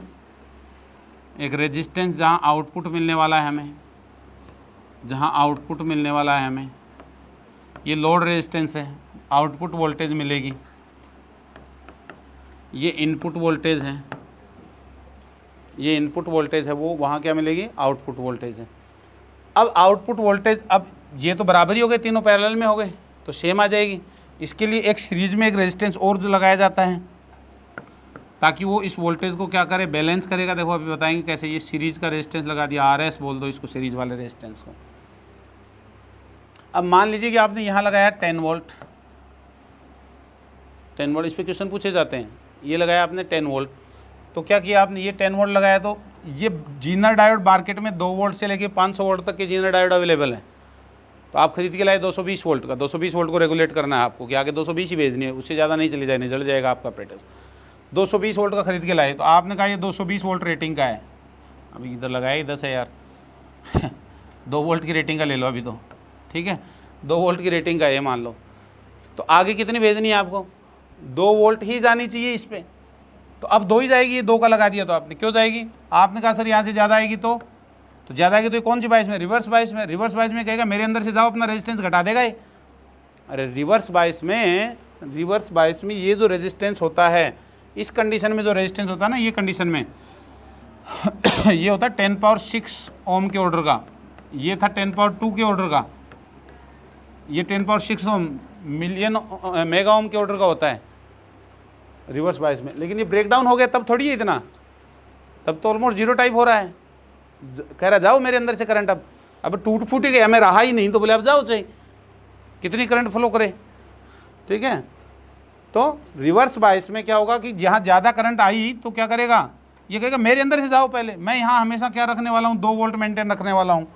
एक रेजिस्टेंस जहाँ आउटपुट मिलने वाला है हमें, जहाँ आउटपुट मिलने वाला है हमें, ये लोड रेजिस्टेंस है, आउटपुट वोल्टेज मिलेगी, ये इनपुट वोल्टेज है, ये इनपुट वोल्टेज है, वो वहाँ क्या मिलेगी, आउटपुट वोल्टेज है। अब आउटपुट वोल्टेज, अब ये तो बराबरी हो गए, तीनों पैरेलल में हो गए तो सेम आ जाएगी। इसके लिए एक सीरीज में एक रेजिस्टेंस और जो लगाया जाता है ताकि वो इस वोल्टेज को क्या करे, बैलेंस करेगा। देखो अभी बताएंगे कैसे। ये सीरीज का रेजिस्टेंस लगा दिया, RS बोल दो इसको, सीरीज वाले रेजिस्टेंस को। अब मान लीजिए कि आपने यहाँ लगाया 10 वोल्ट, 10 वोल्ट, इस पर क्वेश्चन पूछे जाते हैं। ये लगाया आपने 10 वोल्ट, तो क्या किया आपने, ये 10 वोल्ट लगाया, तो ये जीनर डायोड मार्केट में 2 वोल्ट से लेके 500 वोल्ट तक के जीनर डायोड अवेलेबल है। तो आप खरीद के लाए 220 वोल्ट का, 220 वोल्ट को रेगुलेट करना है आपको कि आगे 220 ही भेजनी है, उससे ज़्यादा नहीं चली जाए, नहीं जल जाएगा आपका ऑपरेटर। 220 वोल्ट का खरीद के लाए, तो आपने कहा ये 220 वोल्ट रेटिंग का है। अभी इधर लगाया ही 10 है यार 2 वोल्ट की रेटिंग का ले लो अभी तो, ठीक है, 2 वोल्ट की रेटिंग का है मान लो। तो आगे कितनी भेजनी है आपको, 2 वोल्ट ही जानी चाहिए इस पर। तो अब 2 ही जाएगी, ये 2 का लगा दिया तो आपने, क्यों जाएगी, आपने कहा सर यहाँ से ज़्यादा आएगी, तो ज़्यादा आएगी तो ये कौन सी बाइस में, रिवर्स बाइस में। रिवर्स बाइस में कहेगा मेरे अंदर से जाओ, अपना रेजिस्टेंस घटा देगा ये। अरे रिवर्स बाइस में ये जो रेजिस्टेंस होता है, इस कंडीशन में जो रेजिस्टेंस होता है ना, ये कंडीशन में ये होता है 10⁶ ओम के ऑर्डर का, ये था 10⁻² के ऑर्डर का, ये 10⁶ ओम मिलियन मेगा ओम के ऑर्डर का होता है रिवर्स बाइस में। लेकिन ये ब्रेकडाउन हो गया तब थोड़ी है इतना, तब तो ऑलमोस्ट जीरो टाइप हो रहा है। कह रहा जाओ मेरे अंदर से करंट, अब टूट फूट ही गया, मैं रहा ही नहीं, तो बोले अब जाओ चाहिए कितनी करंट फ्लो करे, ठीक है। तो रिवर्स बाइस में क्या होगा कि जहाँ ज़्यादा करंट आई तो क्या करेगा, ये कहेगा मेरे अंदर से जाओ पहले, मैं यहाँ हमेशा क्या रखने वाला हूँ, 2 वोल्ट मेंटेन रखने वाला हूँ।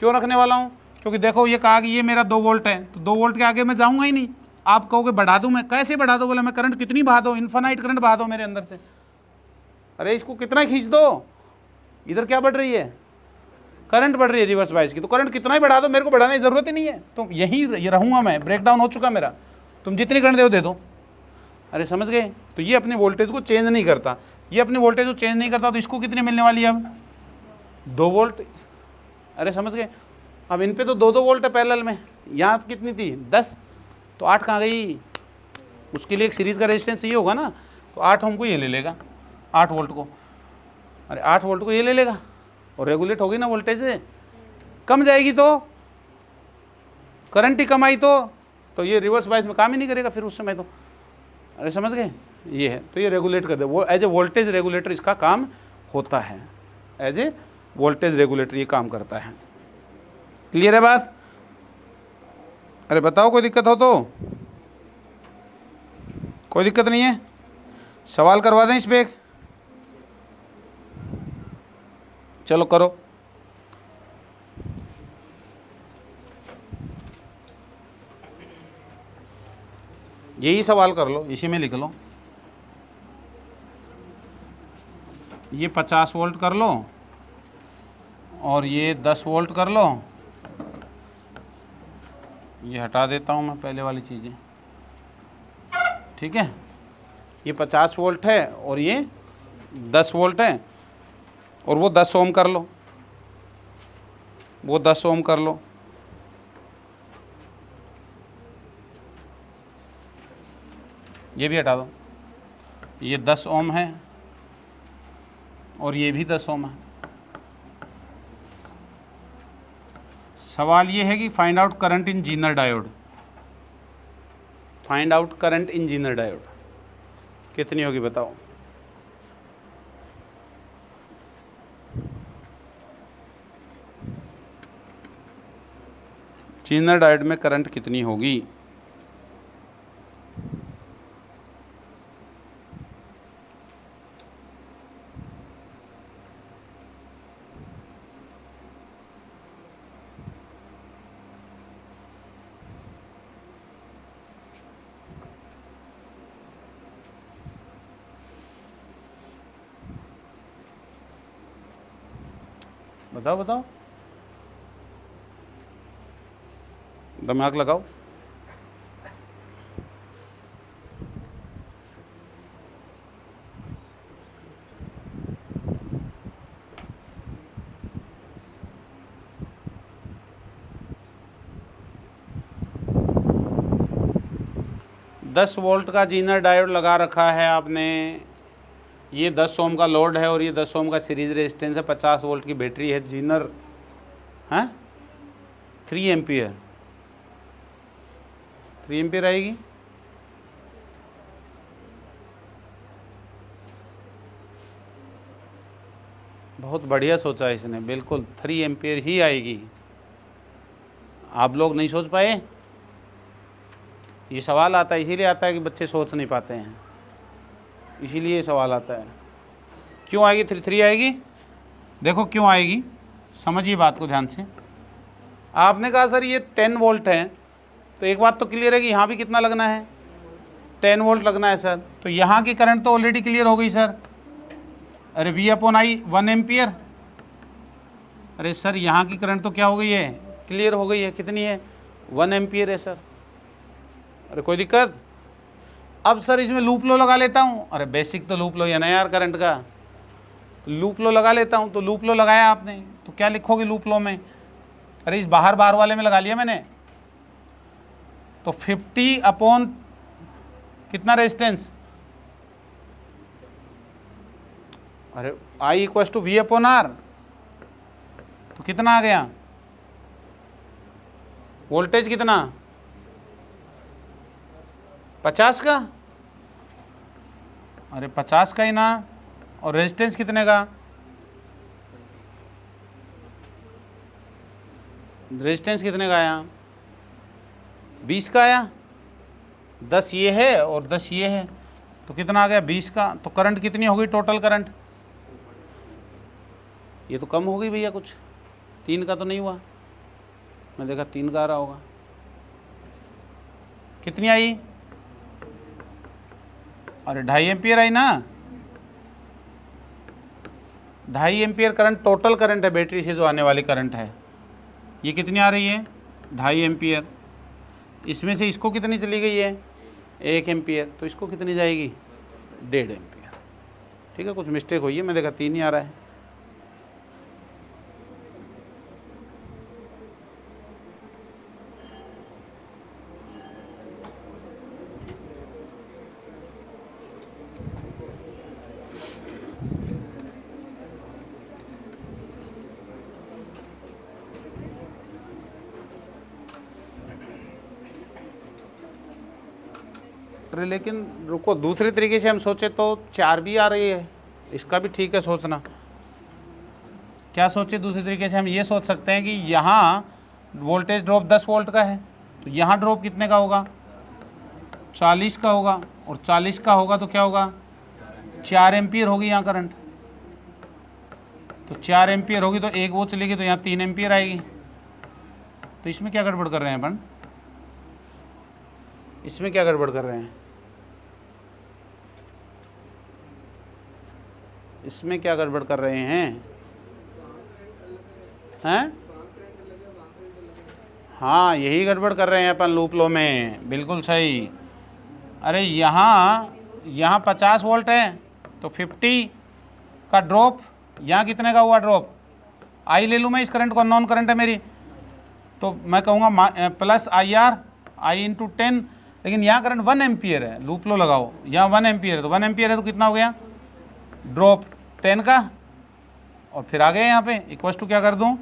क्यों रखने वाला हूँ, क्योंकि देखो ये कहा कि ये मेरा 2 वोल्ट है, तो 2 वोल्ट के आगे मैं जाऊँगा ही नहीं। आप कहोगे बढ़ा दूँ, मैं कैसे बढ़ा दो, बोला मैं करंट कितनी बहा दो, इन्फानाइट करंट बहा दो मेरे अंदर से। अरे इसको कितना खींच दो, इधर क्या बढ़ रही है, करंट बढ़ रही है रिवर्स बाइस की, तो करंट कितना ही बढ़ा दो, मेरे को बढ़ाने की जरूरत ही नहीं है, तो यहीं रहूँगा मैं, ब्रेकडाउन हो चुका मेरा, तुम जितनी करंट दो दे दो। अरे समझ गए। तो ये अपने वोल्टेज को चेंज नहीं करता, ये अपने वोल्टेज को चेंज नहीं करता, तो इसको कितनी मिलने वाली है अब, 2 वोल्ट। अरे समझ गए। अब इन पे तो 2-2 वोल्ट है पैरेलल में, यहाँ कितनी थी 10, तो 8 कहाँ गई, उसके लिए एक सीरीज का रेजिस्टेंस ये होगा ना, तो 8 ओम को ये ले लेगा, 8 वोल्ट को, अरे 8 वोल्ट को ये ले लेगा, और रेगुलेट होगी ना वोल्टेज से, कम जाएगी तो करंट ही कम आई तो ये रिवर्स बाइस में काम ही नहीं करेगा फिर उस समय तो। अरे समझ गए, ये है, तो ये रेगुलेट कर दे, वो एज ए वोल्टेज रेगुलेटर इसका काम होता है, एज ए वोल्टेज रेगुलेटर ये काम करता है। क्लियर है बात। अरे बताओ कोई दिक्कत हो तो, कोई दिक्कत नहीं है, सवाल करवा दें इस पे, चलो करो। यही सवाल कर लो, इसी में लिख लो, ये 50 वोल्ट कर लो और ये 10 वोल्ट कर लो, ये हटा देता हूँ मैं पहले वाली चीज़ें, ठीक है। ये 50 वोल्ट है और ये 10 वोल्ट है, और वो 10 ओम कर लो, वो 10 ओम कर लो, ये भी हटा दो, ये 10 ओम है और ये भी 10 ओम है। सवाल ये है कि find out current in Zener diode, find out current in Zener diode कितनी होगी बताओ। जीनर डायोड में करंट कितनी होगी, बताओ बताओ, दिमाग लगाओ। 10 वोल्ट का जीनर डायोड लगा रखा है आपने, ये 10 ओम का लोड है और ये 10 ओम का सीरीज रेजिस्टेंस है, 50 वोल्ट की बैटरी है, जीनर है 3 एम्पियर, 3 एम्पियर आएगी। बहुत बढ़िया सोचा इसने, बिल्कुल 3 एम्पियर ही आएगी। आप लोग नहीं सोच पाए, ये सवाल आता है, इसीलिए आता है कि बच्चे सोच नहीं पाते हैं, इसीलिए सवाल आता है। क्यों आएगी 3 आएगी? देखो क्यों आएगी, समझिए बात को ध्यान से। आपने कहा सर ये 10 वोल्ट है, तो एक बात तो क्लियर है कि यहाँ भी कितना लगना है, 10 वोल्ट लगना है सर। तो यहाँ की करंट तो ऑलरेडी क्लियर हो गई सर, अरे V/I 1 एम्पियर। अरे सर यहाँ की करंट तो क्या हो गई है, क्लियर हो गई है, कितनी है 1 एम्पियर है सर। अरे कोई दिक्कत? अब सर इसमें लूप लो लगा लेता हूँ, अरे बेसिक तो लूप लो है ना यार करंट का, लूप लो लगा लेता हूँ। तो लूप लो लगाया आपने, तो क्या लिखोगे लूप लो में? अरे इस बाहर वाले में लगा लिया मैंने, तो 50 अपॉन कितना रेजिस्टेंस, अरे I = V/R, तो कितना आ गया वोल्टेज, कितना 50 का, अरे 50 का ही ना, और रेजिस्टेंस कितने का, रेजिस्टेंस कितने का आया 20 का आया, 10 ये है और 10 ये है, तो कितना आ गया 20 का। तो करंट कितनी हो गई टोटल करंट, ये तो कम हो गई भैया कुछ, 3 का तो नहीं हुआ, मैं देखा 3 का आ रहा होगा। कितनी आई, अरे 2.5 एम्पियर आई ना, 2.5 एम्पियर करंट टोटल करंट है, बैटरी से जो आने वाली करंट है, ये कितनी आ रही है 2.5 एम्पियर। इसमें से इसको कितनी चली गई है 1 एम्पियर, तो इसको कितनी जाएगी 1.5 एम्पियर। ठीक है, कुछ मिस्टेक हुई है, मैं देखा 3 ही आ रहा है। अरे लेकिन रुको, दूसरे तरीके से हम सोचे तो 4 भी आ रही है, इसका भी ठीक है सोचना। क्या सोचे दूसरे तरीके से, हम ये सोच सकते हैं कि यहाँ वोल्टेज ड्रॉप 10 वोल्ट का है, तो यहाँ ड्रॉप कितने का होगा 40 का होगा, और 40 का होगा तो क्या होगा 4 एम्पियर होगी यहाँ करंट, तो 4 एम्पियर होगी, तो एक वो चलेगी, तो यहाँ 3 एम्पियर आएगी। तो इसमें क्या गड़बड़ कर रहे हैं अपन, इसमें क्या गड़बड़ कर रहे हैं, इसमें क्या गड़बड़ कर रहे हैं हाँ यही गड़बड़ कर रहे हैं अपन लूप लो में, बिल्कुल सही। अरे यहाँ 50 वोल्ट है, तो 50 का ड्रॉप, यहाँ कितने का हुआ ड्रॉप, आई ले लूँ मैं इस करंट को, नॉन करंट है मेरी, तो मैं कहूँगा प्लस IR I × 10, लेकिन यहाँ करंट 1 एम्पियर है, लूप लो लगाओ, यहाँ 1 एम्पियर है, तो 1 एम्पियर है तो कितना हो गया ड्रॉप 10 का, और फिर आ गए यहाँ पे इक्वल टू क्या कर दूँ,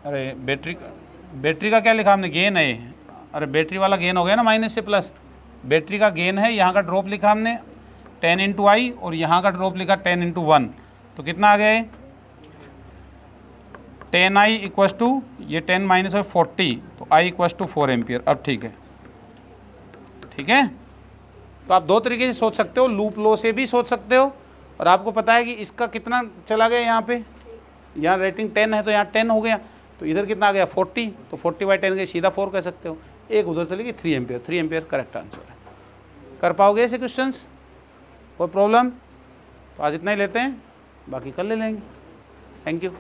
अरे बैटरी का क्या लिखा हमने, गेन है, अरे बैटरी वाला गेन हो गया ना माइनस से प्लस, बैटरी का गेन है, यहाँ का ड्रॉप लिखा हमने 10 × I और यहाँ का ड्रॉप लिखा 10 × 1, तो कितना आ गया 10I = ये 10 माइनस 40, तो I = 4 एम्पियर। अब ठीक है, ठीक है। तो आप दो तरीके से सोच सकते हो, लूप लो से भी सोच सकते हो, और आपको पता है कि इसका कितना चला गया यहाँ पे, यहाँ रेटिंग 10 है तो यहाँ 10 हो गया, तो इधर कितना आ गया 40, तो 40/10 के सीधा 4 कह सकते हो। एक उधर चलेगी 3 एम्पियर, 3 एम्पियर करेक्ट आंसर है। कर पाओगे ऐसे क्वेश्चंस, कोई प्रॉब्लम? तो आज इतना ही लेते हैं, बाकी कल ले लेंगे। Thank you.